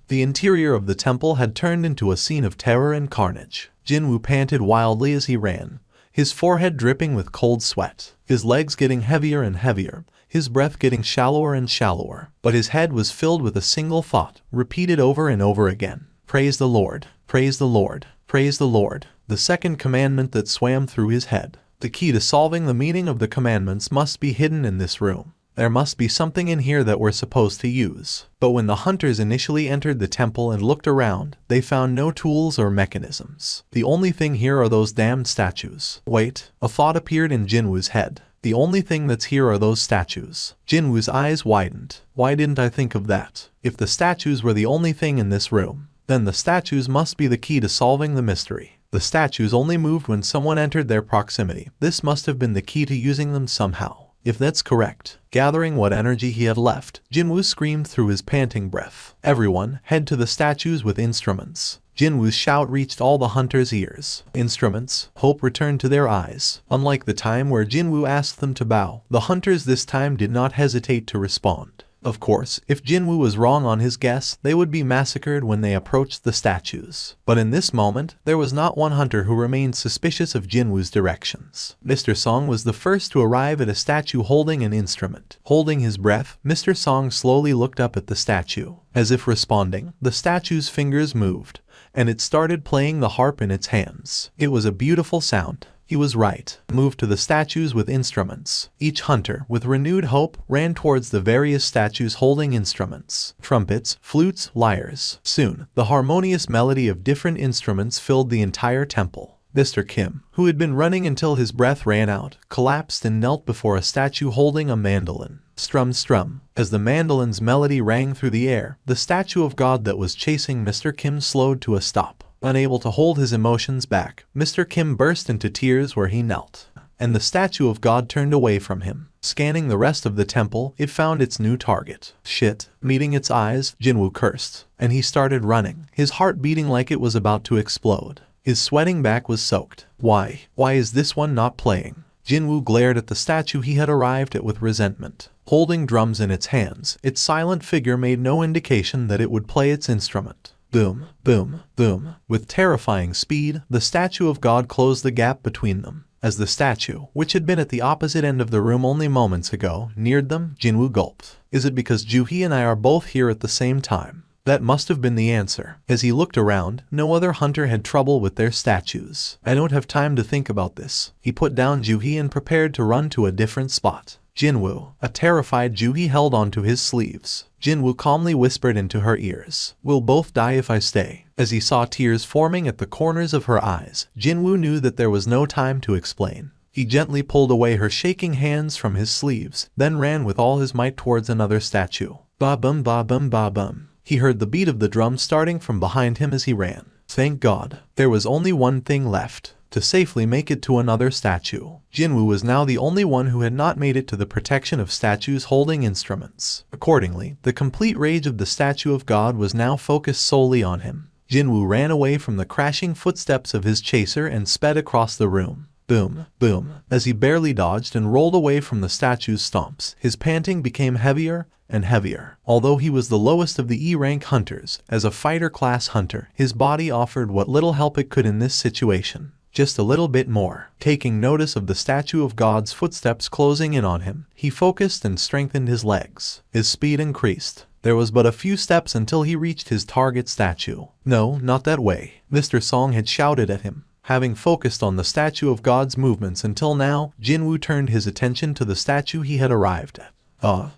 The interior of the temple had turned into a scene of terror and carnage. Jinwoo panted wildly as he ran, his forehead dripping with cold sweat, his legs getting heavier and heavier, his breath getting shallower and shallower. But his head was filled with a single thought, repeated over and over again. Praise the Lord, praise the Lord, praise the Lord. The second commandment that swam through his head. The key to solving the meaning of the commandments must be hidden in this room. There must be something in here that we're supposed to use. But when the hunters initially entered the temple and looked around, they found no tools or mechanisms. The only thing here are those damned statues. Wait, a thought appeared in Jinwoo's head. The only thing that's here are those statues. Jinwoo's eyes widened. Why didn't I think of that? If the statues were the only thing in this room, then the statues must be the key to solving the mystery. The statues only moved when someone entered their proximity. This must have been the key to using them somehow. If that's correct, gathering what energy he had left, Jinwoo screamed through his panting breath. "Everyone, head to the statues with instruments." Jinwoo's shout reached all the hunters' ears. Instruments. Hope returned to their eyes. Unlike the time where Jinwoo asked them to bow, the hunters this time did not hesitate to respond. Of course, if Jinwoo was wrong on his guess, they would be massacred when they approached the statues. But in this moment, there was not one hunter who remained suspicious of Jinwoo's directions. Mr. Song was the first to arrive at a statue holding an instrument. Holding his breath, Mr. Song slowly looked up at the statue. As if responding, the statue's fingers moved, and it started playing the harp in its hands. It was a beautiful sound. He was right. Moved to the statues with instruments. Each hunter, with renewed hope, ran towards the various statues holding instruments. Trumpets, flutes, lyres. Soon, the harmonious melody of different instruments filled the entire temple. Mr. Kim, who had been running until his breath ran out, collapsed and knelt before a statue holding a mandolin. Strum, strum. As the mandolin's melody rang through the air, the statue of God that was chasing Mr. Kim slowed to a stop. Unable to hold his emotions back, Mr. Kim burst into tears where he knelt, and the statue of God turned away from him. Scanning the rest of the temple, it found its new target. Shit. Meeting its eyes, Jinwoo cursed, and he started running, his heart beating like it was about to explode. His sweating back was soaked. Why is this one not playing? Jinwoo glared at the statue he had arrived at with resentment. Holding drums in its hands, its silent figure made no indication that it would play its instrument. Boom, boom, boom. With terrifying speed, the statue of God closed the gap between them. As the statue, which had been at the opposite end of the room only moments ago, neared them, Jinwoo gulped. Is it because Juhee and I are both here at the same time? That must have been the answer. As he looked around, no other hunter had trouble with their statues. I don't have time to think about this. He put down Juhee and prepared to run to a different spot. Jinwoo, a terrified Juhee held onto his sleeves. Jinwoo calmly whispered into her ears, "We'll both die if I stay." As he saw tears forming at the corners of her eyes, Jinwoo knew that there was no time to explain. He gently pulled away her shaking hands from his sleeves, then ran with all his might towards another statue. Ba-bum ba-bum ba-bum. He heard the beat of the drum starting from behind him as he ran. Thank God. There was only one thing left. To safely make it to another statue. Jinwoo was now the only one who had not made it to the protection of statues holding instruments. Accordingly, the complete rage of the statue of God was now focused solely on him. Jinwoo ran away from the crashing footsteps of his chaser and sped across the room. Boom, boom. As he barely dodged and rolled away from the statue's stomps, his panting became heavier and heavier. Although he was the lowest of the E-rank hunters, as a fighter-class hunter, his body offered what little help it could in this situation. Just a little bit more. Taking notice of the statue of God's footsteps closing in on him, he focused and strengthened his legs. His speed increased. There was but a few steps until he reached his target statue. No, not that way. Mr. Song had shouted at him. Having focused on the statue of God's movements until now, Jinwoo turned his attention to the statue he had arrived at.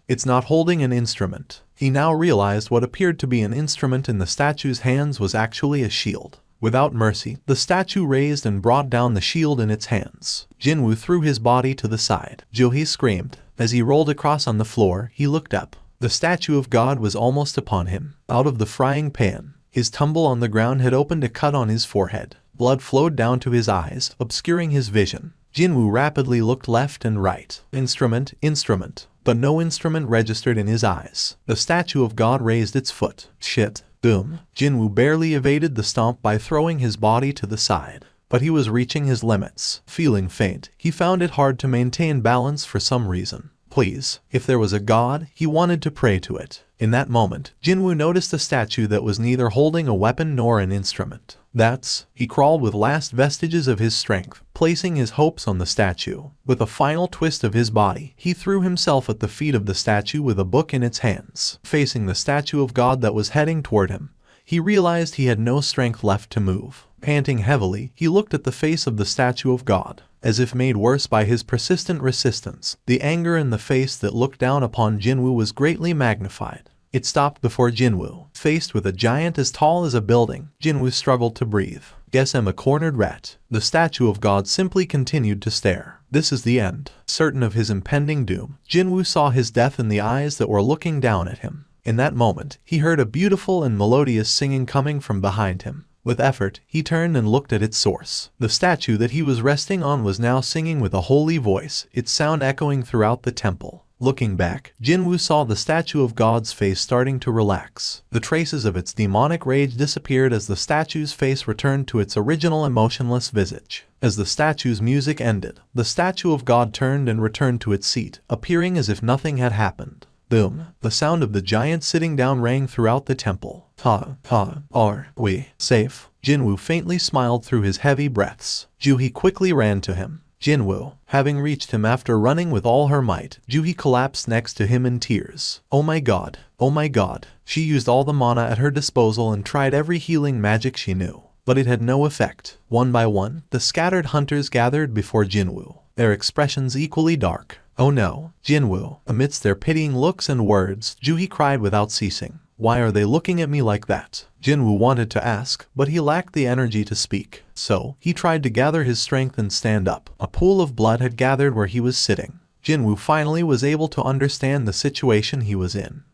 It's not holding an instrument. He now realized what appeared to be an instrument in the statue's hands was actually a shield. Without mercy, the statue raised and brought down the shield in its hands. Jinwoo threw his body to the side. Juhee screamed. As he rolled across on the floor, he looked up. The statue of God was almost upon him. Out of the frying pan, his tumble on the ground had opened a cut on his forehead. Blood flowed down to his eyes, obscuring his vision. Jinwoo rapidly looked left and right. Instrument, instrument. But no instrument registered in his eyes. The statue of God raised its foot. Shit. Boom. Jinwoo barely evaded the stomp by throwing his body to the side. But he was reaching his limits. Feeling faint, he found it hard to maintain balance for some reason. Please, if there was a god, he wanted to pray to it. In that moment, Jinwoo noticed a statue that was neither holding a weapon nor an instrument. He crawled with last vestiges of his strength, placing his hopes on the statue. With a final twist of his body, he threw himself at the feet of the statue with a book in its hands. Facing the statue of God that was heading toward him, he realized he had no strength left to move. Panting heavily, he looked at the face of the statue of God. As if made worse by his persistent resistance, the anger in the face that looked down upon Jinwoo was greatly magnified. It stopped before Jinwoo. Faced with a giant as tall as a building, Jinwoo struggled to breathe. Guess I'm a cornered rat. The statue of God simply continued to stare. This is the end. Certain of his impending doom, Jinwoo saw his death in the eyes that were looking down at him. In that moment, he heard a beautiful and melodious singing coming from behind him. With effort, he turned and looked at its source. The statue that he was resting on was now singing with a holy voice, its sound echoing throughout the temple. Looking back, Jinwoo saw the statue of God's face starting to relax. The traces of its demonic rage disappeared as the statue's face returned to its original emotionless visage. As the statue's music ended, the statue of God turned and returned to its seat, appearing as if nothing had happened. Boom! The sound of the giant sitting down rang throughout the temple. Are we safe? Jinwoo faintly smiled through his heavy breaths. Juhee quickly ran to him. Jinwoo, having reached him after running with all her might, Juhee collapsed next to him in tears. Oh my god, oh my god. She used all the mana at her disposal and tried every healing magic she knew. But it had no effect. One by one, the scattered hunters gathered before Jinwoo, their expressions equally dark. Oh no, Jinwoo. Amidst their pitying looks and words, Juhee cried without ceasing. Why are they looking at me like that? Jinwoo wanted to ask, but he lacked the energy to speak. So, he tried to gather his strength and stand up. A pool of blood had gathered where he was sitting. Jinwoo finally was able to understand the situation he was in.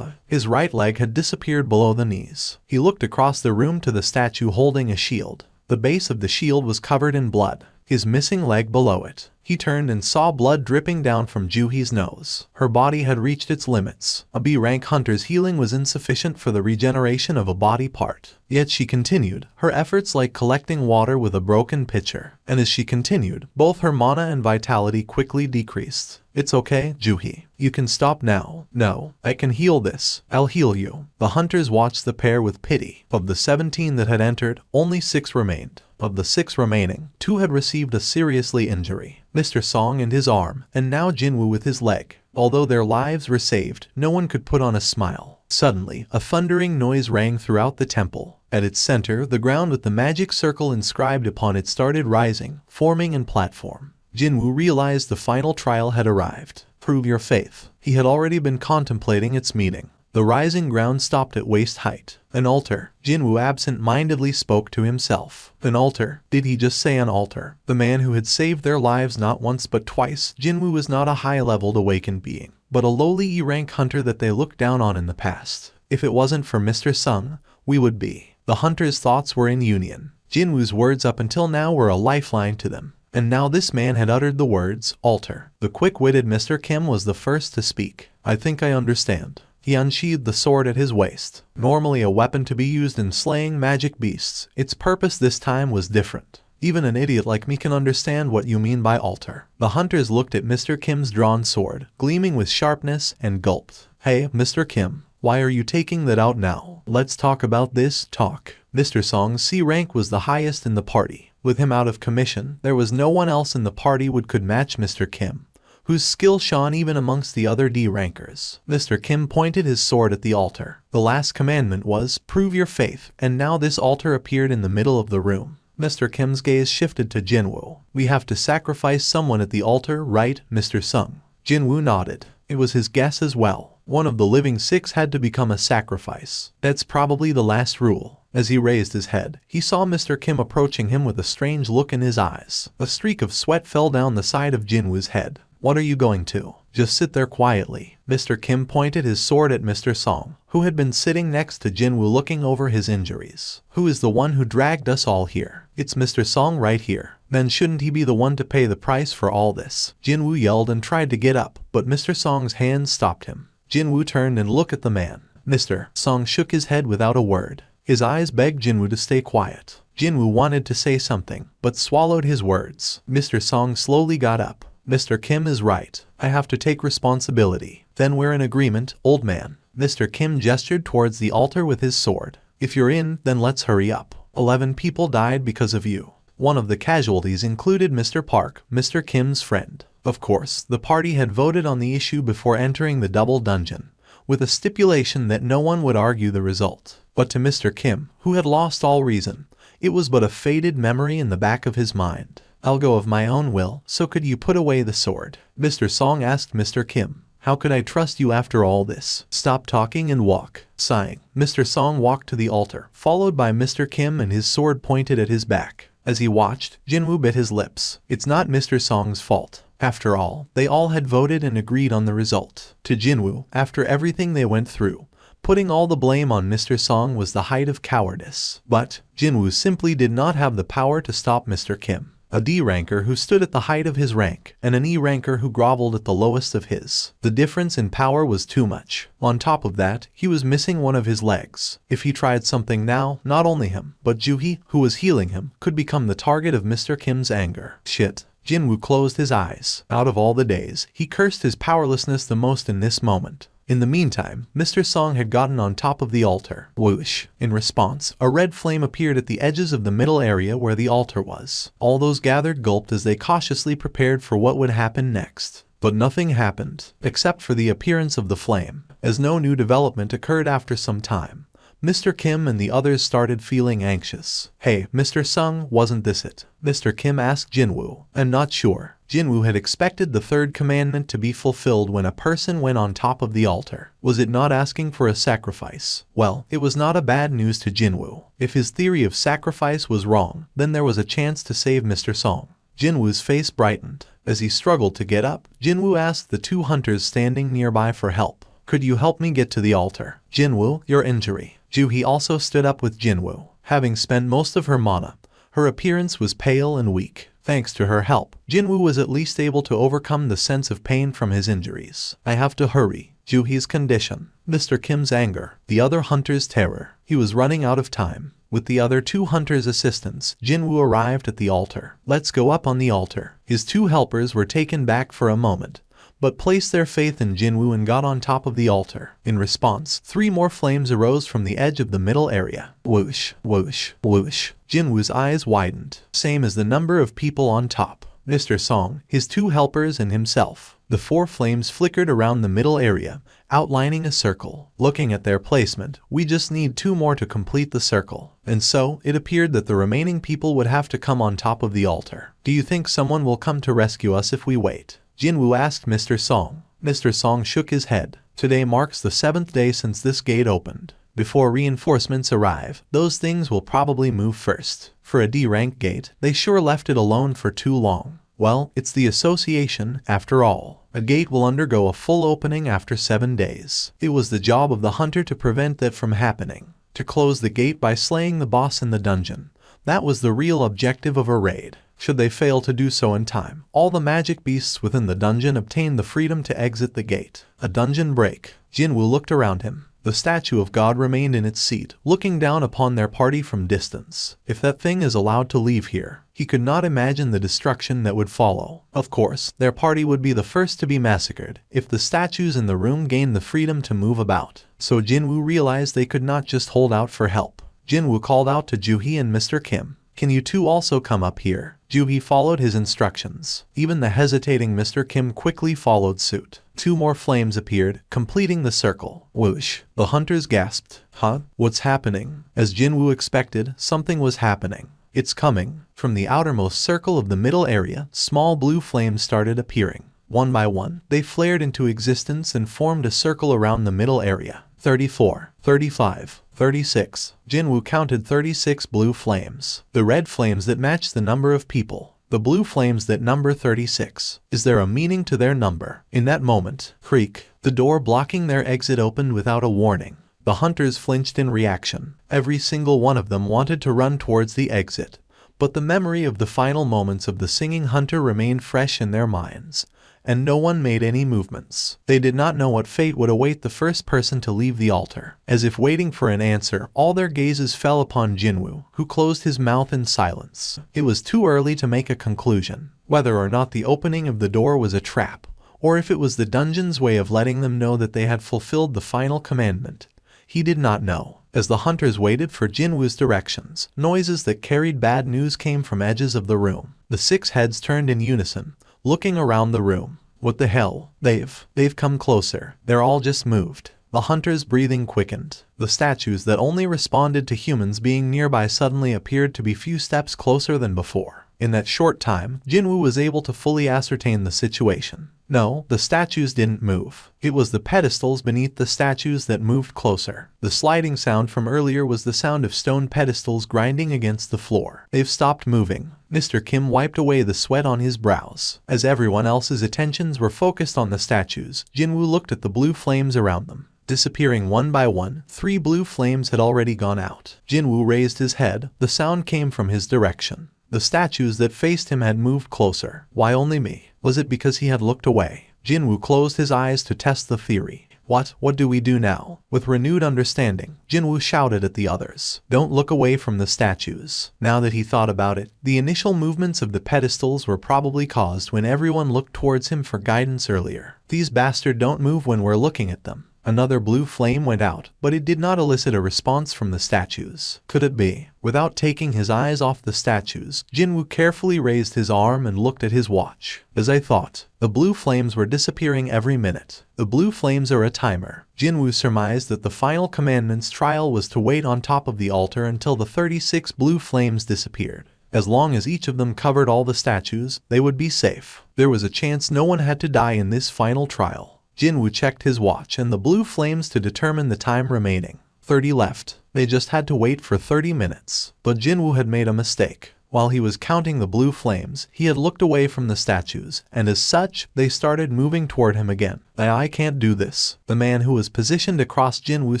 His right leg had disappeared below the knees. He looked across the room to the statue holding a shield. The base of the shield was covered in blood. his missing leg below it. He turned and saw blood dripping down from Juhi's nose. Her body had reached its limits. A B-rank hunter's healing was insufficient for the regeneration of a body part. Yet she continued, her efforts like collecting water with a broken pitcher. And as she continued, both her mana and vitality quickly decreased. It's okay, Juhi. You can stop now. No, I can heal this. I'll heal you. The hunters watched the pair with pity. Of the 17 that had entered, only 6 remained. Of the 6 remaining, 2 had received a seriously injury. Mr. Song and his arm, and now Jinwoo with his leg. Although their lives were saved, no one could put on a smile. Suddenly, a thundering noise rang throughout the temple. At its center, the ground with the magic circle inscribed upon it started rising, forming in platform. Jinwoo realized the final trial had arrived. Prove your faith. He had already been contemplating its meaning. The rising ground stopped at waist height. An altar. Jinwoo absent-mindedly spoke to himself. An altar? Did he just say an altar? The man who had saved their lives not once but twice. Jinwoo was not a high-leveled awakened being, but a lowly E-rank hunter that they looked down on in the past. If it wasn't for Mr. Sung, we would be. The hunter's thoughts were in union. Jinwoo's words up until now were a lifeline to them. And now this man had uttered the words, altar. The quick-witted Mr. Kim was the first to speak. I think I understand. He unsheathed the sword at his waist. Normally a weapon to be used in slaying magic beasts, its purpose this time was different. Even an idiot like me can understand what you mean by altar. The hunters looked at Mr. Kim's drawn sword, gleaming with sharpness, and gulped. Hey, Mr. Kim, why are you taking that out now? Let's talk about this. Talk. Mr. Song's C rank was the highest in the party. With him out of commission, there was no one else in the party would could match Mr. Kim, whose skill shone even amongst the other D rankers. Mr. Kim pointed his sword at the altar. The last commandment was, prove your faith, and now this altar appeared in the middle of the room. Mr. Kim's gaze shifted to Jinwoo. We have to sacrifice someone at the altar, right, Mr. Sung? Jinwoo nodded. It was his guess as well. One of the living 6 had to become a sacrifice. That's probably the last rule. As he raised his head, he saw Mr. Kim approaching him with a strange look in his eyes. A streak of sweat fell down the side of Jinwoo's head. What are you going to? Just sit there quietly. Mr. Kim pointed his sword at Mr. Song, who had been sitting next to Jinwoo looking over his injuries. Who is the one who dragged us all here? It's Mr. Song right here. Then shouldn't he be the one to pay the price for all this? Jinwoo yelled and tried to get up, but Mr. Song's hands stopped him. Jinwoo turned and looked at the man. Mr. Song shook his head without a word. His eyes begged Jinwoo to stay quiet. Jinwoo wanted to say something, but swallowed his words. Mr. Song slowly got up. Mr. Kim is right. I have to take responsibility. Then we're in agreement, old man. Mr. Kim gestured towards the altar with his sword. If you're in, then let's hurry up. 11 people died because of you. One of the casualties included Mr. Park, Mr. Kim's friend. Of course, the party had voted on the issue before entering the double dungeon, with a stipulation that no one would argue the result. But to Mr. Kim, who had lost all reason, it was but a faded memory in the back of his mind. I'll go of my own will, so could you put away the sword? Mr. Song asked Mr. Kim. How could I trust you after all this? Stop talking and walk. Sighing, Mr. Song walked to the altar, followed by Mr. Kim and his sword pointed at his back. As he watched, Jinwoo bit his lips. It's not Mr. Song's fault. After all, they all had voted and agreed on the result. To Jinwoo, after everything they went through, putting all the blame on Mr. Song was the height of cowardice. But Jinwoo simply did not have the power to stop Mr. Kim, a D ranker who stood at the height of his rank, and an E ranker who groveled at the lowest of his. The difference in power was too much. On top of that, he was missing one of his legs. If he tried something now, not only him, but Juhi, who was healing him, could become the target of Mr. Kim's anger. Shit. Jinwoo closed his eyes. Out of all the days, he cursed his powerlessness the most in this moment. In the meantime, Mr. Song had gotten on top of the altar. Whoosh. In response, a red flame appeared at the edges of the middle area where the altar was. All those gathered gulped as they cautiously prepared for what would happen next. But nothing happened, except for the appearance of the flame. As no new development occurred after some time, Mr. Kim and the others started feeling anxious. Hey, Mr. Sung, wasn't this it? Mr. Kim asked Jinwoo. I'm not sure. Jinwoo had expected the third commandment to be fulfilled when a person went on top of the altar. Was it not asking for a sacrifice? Well, it was not a bad news to Jinwoo. If his theory of sacrifice was wrong, then there was a chance to save Mr. Song. Jinwoo's face brightened. As he struggled to get up, Jinwoo asked the 2 hunters standing nearby for help. Could you help me get to the altar? Jinwoo, your injury. Juhi also stood up with Jinwoo. Having spent most of her mana, her appearance was pale and weak. Thanks to her help, Jinwoo was at least able to overcome the sense of pain from his injuries. I have to hurry. Juhi's condition, Mr. Kim's anger, the other hunter's terror. He was running out of time. With the other 2 hunters' assistants, Jinwoo arrived at the altar. Let's go up on the altar. His 2 helpers were taken back for a moment, but placed their faith in Jinwoo and got on top of the altar. In response, 3 more flames arose from the edge of the middle area. Whoosh, whoosh, whoosh. Jinwoo's eyes widened, same as the number of people on top. Mr. Song, his 2 helpers and himself. The 4 flames flickered around the middle area, outlining a circle. Looking at their placement, we just need 2 more to complete the circle. And so, it appeared that the remaining people would have to come on top of the altar. Do you think someone will come to rescue us if we wait? Jinwoo asked Mr. Song. Mr. Song shook his head. Today marks the 7th day since this gate opened. Before reinforcements arrive, those things will probably move first. For a D-rank gate, they sure left it alone for too long. Well, it's the association, after all. A gate will undergo a full opening after 7 days. It was the job of the hunter to prevent that from happening. To close the gate by slaying the boss in the dungeon. That was the real objective of a raid. Should they fail to do so in time, all the magic beasts within the dungeon obtain the freedom to exit the gate. A dungeon break. Jinwoo looked around him. The statue of God remained in its seat, looking down upon their party from distance. If that thing is allowed to leave here, he could not imagine the destruction that would follow. Of course, their party would be the first to be massacred if the statues in the room gained the freedom to move about. So Jinwoo realized they could not just hold out for help. Jinwoo called out to Juhi and Mr. Kim. Can you 2 also come up here? Juhi followed his instructions. Even the hesitating Mr. Kim quickly followed suit. 2 more flames appeared, completing the circle. Whoosh. The hunters gasped. Huh? What's happening? As Jinwoo expected, something was happening. It's coming. From the outermost circle of the middle area, small blue flames started appearing. One by one, they flared into existence and formed a circle around the middle area. 34, 35, 36. Jinwoo counted 36 blue flames. The red flames that match the number of people. The blue flames that number 36. Is there a meaning to their number? In that moment, creak, the door blocking their exit opened without a warning. The hunters flinched in reaction. Every single one of them wanted to run towards the exit. But the memory of the final moments of the singing hunter remained fresh in their minds. And no one made any movements. They did not know what fate would await the first person to leave the altar. As if waiting for an answer, all their gazes fell upon Jinwoo, who closed his mouth in silence. It was too early to make a conclusion, whether or not the opening of the door was a trap, or if it was the dungeon's way of letting them know that they had fulfilled the final commandment. He did not know. As the hunters waited for Jinwoo's directions, noises that carried bad news came from edges of the room. The 6 heads turned in unison, looking around the room. What the hell? They've come closer. They're all just moved. The hunter's breathing quickened. The statues that only responded to humans being nearby suddenly appeared to be few steps closer than before. In that short time, Jinwoo was able to fully ascertain the situation. No, the statues didn't move. It was the pedestals beneath the statues that moved closer. The sliding sound from earlier was the sound of stone pedestals grinding against the floor. They've stopped moving. Mr. Kim wiped away the sweat on his brows. As everyone else's attentions were focused on the statues, Jinwoo looked at the blue flames around them. Disappearing one by one, 3 blue flames had already gone out. Jinwoo raised his head. The sound came from his direction. The statues that faced him had moved closer. Why only me? Was it because he had looked away? Jinwoo closed his eyes to test the theory. What do we do now? With renewed understanding, Jinwoo shouted at the others. Don't look away from the statues. Now that he thought about it, the initial movements of the pedestals were probably caused when everyone looked towards him for guidance earlier. These bastards don't move when we're looking at them. Another blue flame went out, but it did not elicit a response from the statues. Could it be? Without taking his eyes off the statues, Jinwoo carefully raised his arm and looked at his watch. As I thought, the blue flames were disappearing every minute. The blue flames are a timer. Jinwoo surmised that the final commandment's trial was to wait on top of the altar until the 36 blue flames disappeared. As long as each of them covered all the statues, they would be safe. There was a chance no one had to die in this final trial. Jinwoo checked his watch and the blue flames to determine the time remaining. 30 left. They just had to wait for 30 minutes. But Jinwoo had made a mistake. While he was counting the blue flames, he had looked away from the statues, and as such, they started moving toward him again. I can't do this. The man who was positioned across Jinwoo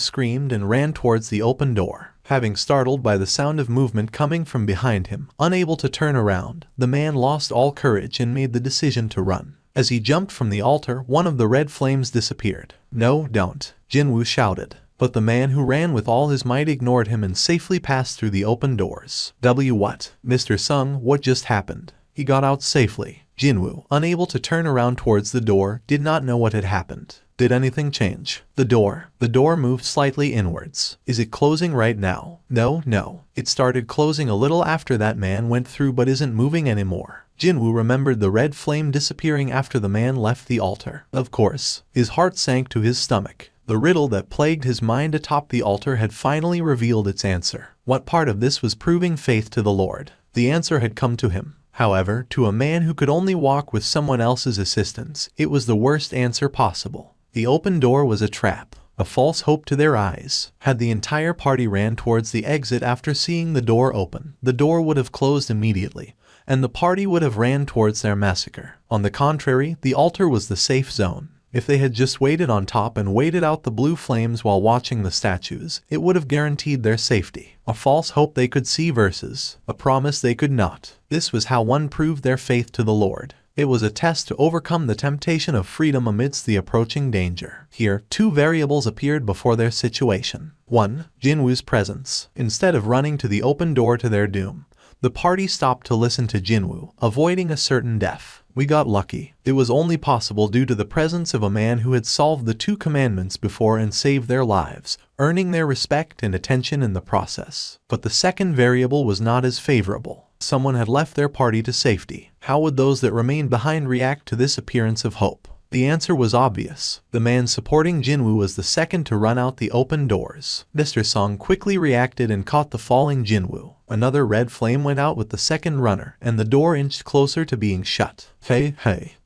screamed and ran towards the open door. Having startled by the sound of movement coming from behind him, unable to turn around, the man lost all courage and made the decision to run. As he jumped from the altar, one of the red flames disappeared. "No, don't," Jinwoo shouted. But the man who ran with all his might ignored him and safely passed through the open doors. What? Mr. Sung, what just happened? He got out safely. Jinwoo, unable to turn around towards the door, did not know what had happened. Did anything change? The door moved slightly inwards. Is it closing right now? No. It started closing a little after that man went through but isn't moving anymore. Jinwoo remembered the red flame disappearing after the man left the altar. Of course. His heart sank to his stomach. The riddle that plagued his mind atop the altar had finally revealed its answer. What part of this was proving faith to the Lord? The answer had come to him. However, to a man who could only walk with someone else's assistance, it was the worst answer possible. The open door was a trap, a false hope to their eyes. Had the entire party ran towards the exit after seeing the door open, the door would have closed immediately, and the party would have ran towards their massacre. On the contrary, the altar was the safe zone. If they had just waited on top and waited out the blue flames while watching the statues, it would have guaranteed their safety. A false hope they could see versus a promise they could not. This was how one proved their faith to the Lord. It was a test to overcome the temptation of freedom amidst the approaching danger. Here, two variables appeared before their situation. 1. Jinwoo's presence. Instead of running to the open door to their doom, the party stopped to listen to Jinwoo, avoiding a certain death. We got lucky. It was only possible due to the presence of a man who had solved the 2 commandments before and saved their lives, earning their respect and attention in the process. But the second variable was not as favorable. Someone had left their party to safety. How would those that remained behind react to this appearance of hope? The answer was obvious. The man supporting Jinwoo was the second to run out the open doors. Mr. Song quickly reacted and caught the falling Jinwoo. Another red flame went out with the second runner, and the door inched closer to being shut. Hey.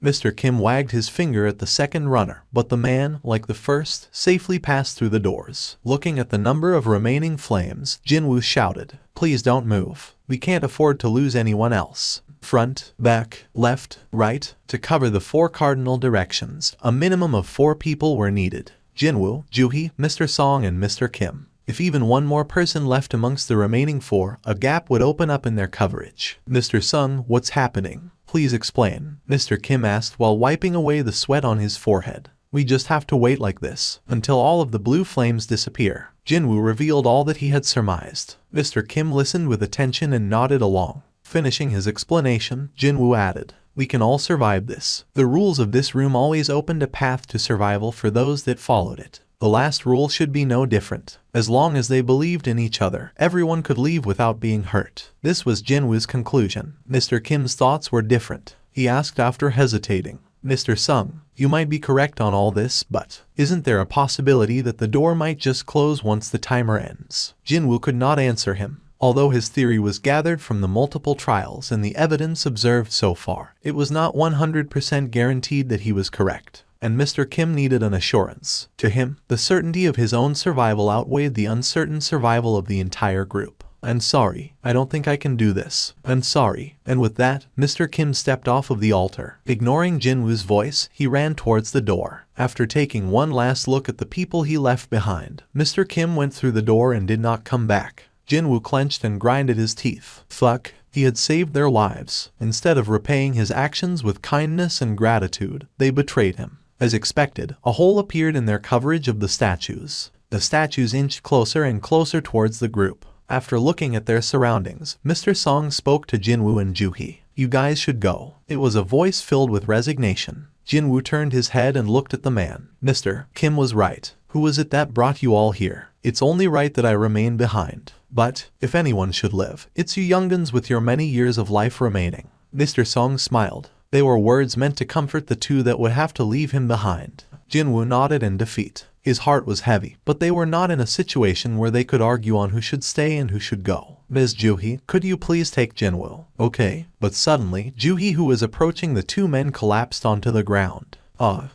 Mr. Kim wagged his finger at the second runner, but the man, like the first, safely passed through the doors. Looking at the number of remaining flames, Jinwoo shouted, "Please don't move. We can't afford to lose anyone else." Front, back, left, right, to cover the 4 cardinal directions, a minimum of 4 people were needed. Jinwoo, Juhee, Mr. Song and Mr. Kim. If even one more person left amongst the remaining 4, a gap would open up in their coverage. "Mr. Sung, what's happening? Please explain," Mr. Kim asked while wiping away the sweat on his forehead. "We just have to wait like this, until all of the blue flames disappear." Jinwoo revealed all that he had surmised. Mr. Kim listened with attention and nodded along. Finishing his explanation, Jinwoo added, "We can all survive this. The rules of this room always opened a path to survival for those that followed it. The last rule should be no different. As long as they believed in each other, everyone could leave without being hurt." This was Jinwoo's conclusion. Mr. Kim's thoughts were different. He asked after hesitating, "Mr. Sung, you might be correct on all this, but isn't there a possibility that the door might just close once the timer ends?" Jinwoo could not answer him. Although his theory was gathered from the multiple trials and the evidence observed so far, it was not 100% guaranteed that he was correct, and Mr. Kim needed an assurance. To him, the certainty of his own survival outweighed the uncertain survival of the entire group. "I'm sorry, I don't think I can do this. I'm sorry." And with that, Mr. Kim stepped off of the altar. Ignoring Jinwoo's voice, he ran towards the door. After taking one last look at the people he left behind, Mr. Kim went through the door and did not come back. Jinwoo clenched and grinded his teeth. Fuck. He had saved their lives. Instead of repaying his actions with kindness and gratitude, they betrayed him. As expected, a hole appeared in their coverage of the statues. The statues inched closer and closer towards the group. After looking at their surroundings, Mr. Song spoke to Jinwoo and Juhee. "You guys should go." It was a voice filled with resignation. Jinwoo turned his head and looked at the man. "Mr. Kim was right. Who was it that brought you all here? It's only right that I remain behind. But, if anyone should live, it's you young'uns with your many years of life remaining." Mr. Song smiled. They were words meant to comfort the 2 that would have to leave him behind. Jinwoo nodded in defeat. His heart was heavy, but they were not in a situation where they could argue on who should stay and who should go. "Ms. Juhee, could you please take Jinwoo?" "Okay." But suddenly, Juhee, who was approaching the 2 men, collapsed onto the ground.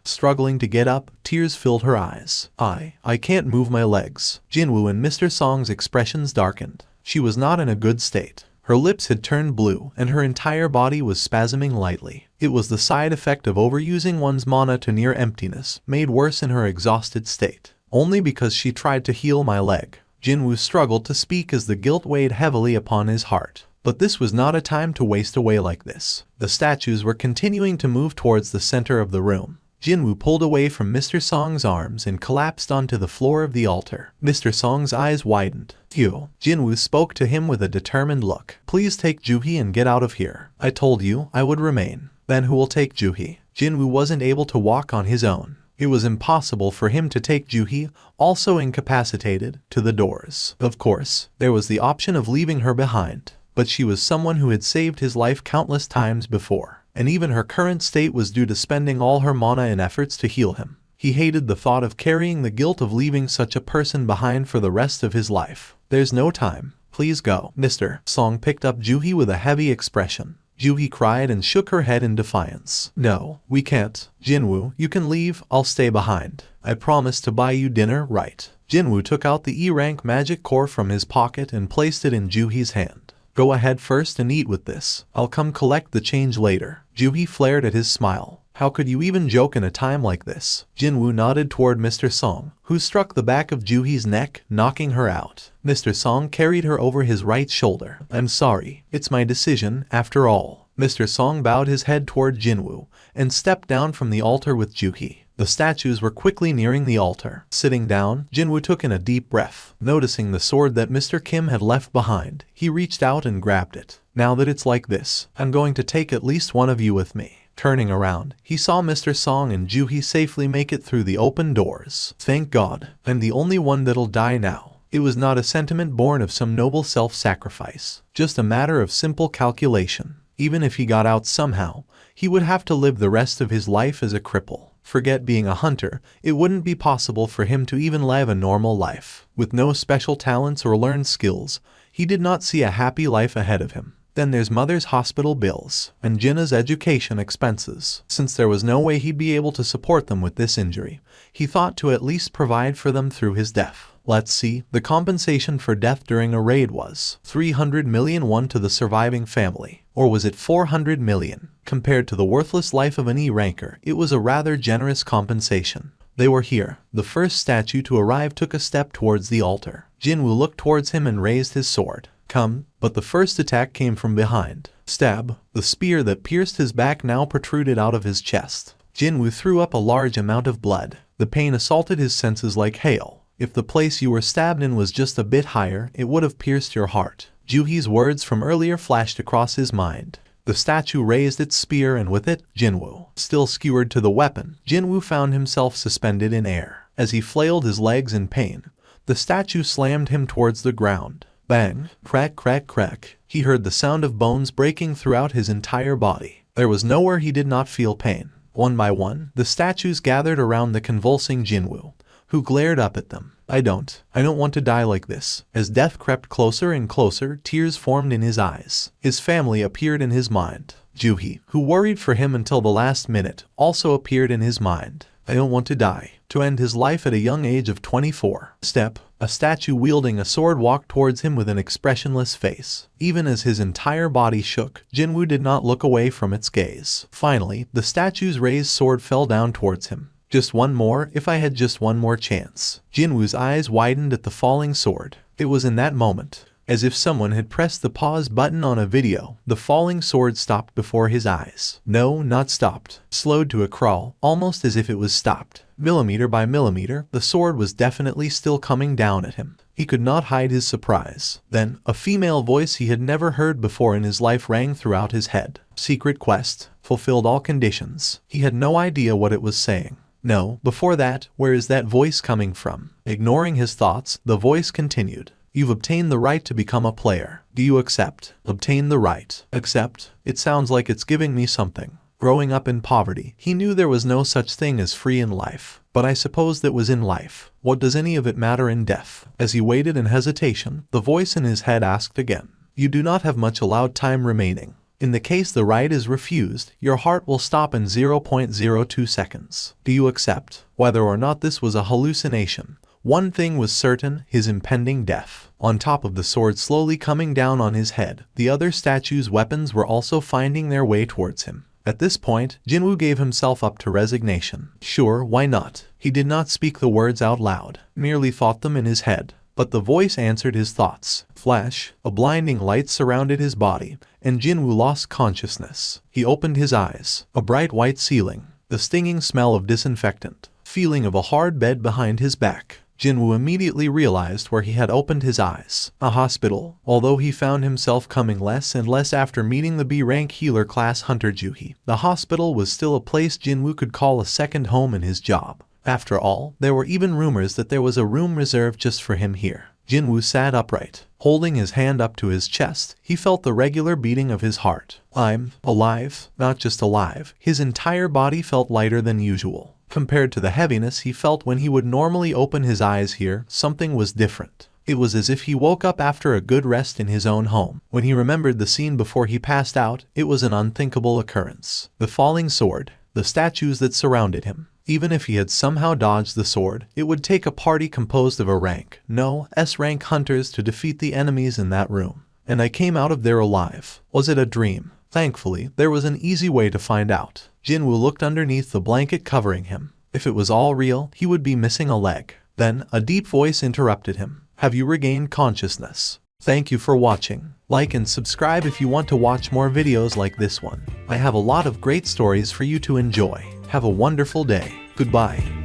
Struggling to get up, tears filled her eyes. I can't move my legs." Jinwoo and Mr. Song's expressions darkened. She was not in a good state. Her lips had turned blue, and her entire body was spasming lightly. It was the side effect of overusing one's mana to near emptiness, made worse in her exhausted state. "Only because she tried to heal my leg." Jinwoo struggled to speak as the guilt weighed heavily upon his heart. But this was not a time to waste away like this. The statues were continuing to move towards the center of the room. Jinwoo pulled away from Mr. Song's arms and collapsed onto the floor of the altar. Mr. Song's eyes widened. "You." Jinwoo spoke to him with a determined look. "Please take Juhee and get out of here. I told you I would remain." "Then who will take Juhee?" Jinwoo wasn't able to walk on his own. It was impossible for him to take Juhee, also incapacitated, to the doors. Of course, there was the option of leaving her behind. But she was someone who had saved his life countless times before, and even her current state was due to spending all her mana in efforts to heal him. He hated the thought of carrying the guilt of leaving such a person behind for the rest of his life. "There's no time. Please go." Mr. Song picked up Juhee with a heavy expression. Juhee cried and shook her head in defiance. "No, we can't. Jinwoo, you can leave, I'll stay behind. I promised to buy you dinner, right?" Jinwoo took out the E-rank magic core from his pocket and placed it in Juhee's hand. "Go ahead first and eat with this. I'll come collect the change later." Juhee flared at his smile. "How could you even joke in a time like this?" Jinwoo nodded toward Mr. Song, who struck the back of Juhee's neck, knocking her out. Mr. Song carried her over his right shoulder. "I'm sorry. It's my decision, after all." Mr. Song bowed his head toward Jinwoo and stepped down from the altar with Juhee. The statues were quickly nearing the altar. Sitting down, Jinwoo took in a deep breath. Noticing the sword that Mr. Kim had left behind, he reached out and grabbed it. "Now that it's like this, I'm going to take at least one of you with me." Turning around, he saw Mr. Song and Juhee safely make it through the open doors. "Thank God, I'm the only one that'll die now." It was not a sentiment born of some noble self-sacrifice, just a matter of simple calculation. Even if he got out somehow, he would have to live the rest of his life as a cripple. Forget being a hunter, it wouldn't be possible for him to even live a normal life. With no special talents or learned skills, he did not see a happy life ahead of him. Then there's mother's hospital bills, and Jinna's education expenses. Since there was no way he'd be able to support them with this injury, he thought to at least provide for them through his death. Let's see, the compensation for death during a raid was 300 million won to the surviving family. Or was it 400 million? Compared to the worthless life of an E-ranker, it was a rather generous compensation. They were here. The first statue to arrive took a step towards the altar. Jinwoo looked towards him and raised his sword. "Come," but the first attack came from behind. Stab. The spear that pierced his back now protruded out of his chest. Jinwoo threw up a large amount of blood. The pain assaulted his senses like hail. If the place you were stabbed in was just a bit higher, it would have pierced your heart. Juhee's words from earlier flashed across his mind. The statue raised its spear and with it, Jinwoo. Still skewered to the weapon, Jinwoo found himself suspended in air. As he flailed his legs in pain, the statue slammed him towards the ground. Bang! Crack, crack, crack. He heard the sound of bones breaking throughout his entire body. There was nowhere he did not feel pain. One by one, the statues gathered around the convulsing Jinwoo, who glared up at them. I don't want to die like this." As death crept closer and closer, tears formed in his eyes. His family appeared in his mind. Juhee, who worried for him until the last minute, also appeared in his mind. "I don't want to die." To end his life at a young age of 24. Step. A statue wielding a sword walked towards him with an expressionless face. Even as his entire body shook, Jinwoo did not look away from its gaze. Finally, the statue's raised sword fell down towards him. "Just one more, if I had just one more chance." Jinwoo's eyes widened at the falling sword. It was in that moment, as if someone had pressed the pause button on a video, the falling sword stopped before his eyes. No, not stopped. Slowed to a crawl, almost as if it was stopped. Millimeter by millimeter, the sword was definitely still coming down at him. He could not hide his surprise. Then, a female voice he had never heard before in his life rang throughout his head. Secret quest. Fulfilled all conditions. He had no idea what it was saying. No, before that, where is that voice coming from? Ignoring his thoughts, the voice continued. "You've obtained the right to become a player. Do you accept?" Obtain the right. Accept? It sounds like it's giving me something. Growing up in poverty, he knew there was no such thing as free in life. But I suppose that was in life. What does any of it matter in death? As he waited in hesitation, the voice in his head asked again. "You do not have much allowed time remaining. In the case the right is refused, your heart will stop in 0.02 seconds. Do you accept?" Whether or not this was a hallucination, one thing was certain, his impending death. On top of the sword slowly coming down on his head, the other statue's weapons were also finding their way towards him. At this point, Jinwoo gave himself up to resignation. Sure, why not? He did not speak the words out loud, merely thought them in his head. But the voice answered his thoughts. Flash, a blinding light surrounded his body, and Jinwoo lost consciousness. He opened his eyes. A bright white ceiling, the stinging smell of disinfectant, feeling of a hard bed behind his back. Jinwoo immediately realized where he had opened his eyes. A hospital. Although he found himself coming less and less after meeting the B-rank healer class hunter Juhi, the hospital was still a place Jinwoo could call a second home in his job. After all, there were even rumors that there was a room reserved just for him here. Jinwoo sat upright. Holding his hand up to his chest, he felt the regular beating of his heart. I'm alive, not just alive. His entire body felt lighter than usual. Compared to the heaviness he felt when he would normally open his eyes here, something was different. It was as if he woke up after a good rest in his own home. When he remembered the scene before he passed out, it was an unthinkable occurrence. The falling sword, the statues that surrounded him. Even if he had somehow dodged the sword, it would take a party composed of a rank, no, S-rank hunters to defeat the enemies in that room. And I came out of there alive. Was it a dream? Thankfully, there was an easy way to find out. Jinwoo looked underneath the blanket covering him. If it was all real, he would be missing a leg. Then, a deep voice interrupted him. Have you regained consciousness? Thank you for watching. Like and subscribe if you want to watch more videos like this one. I have a lot of great stories for you to enjoy. Have a wonderful day. Goodbye.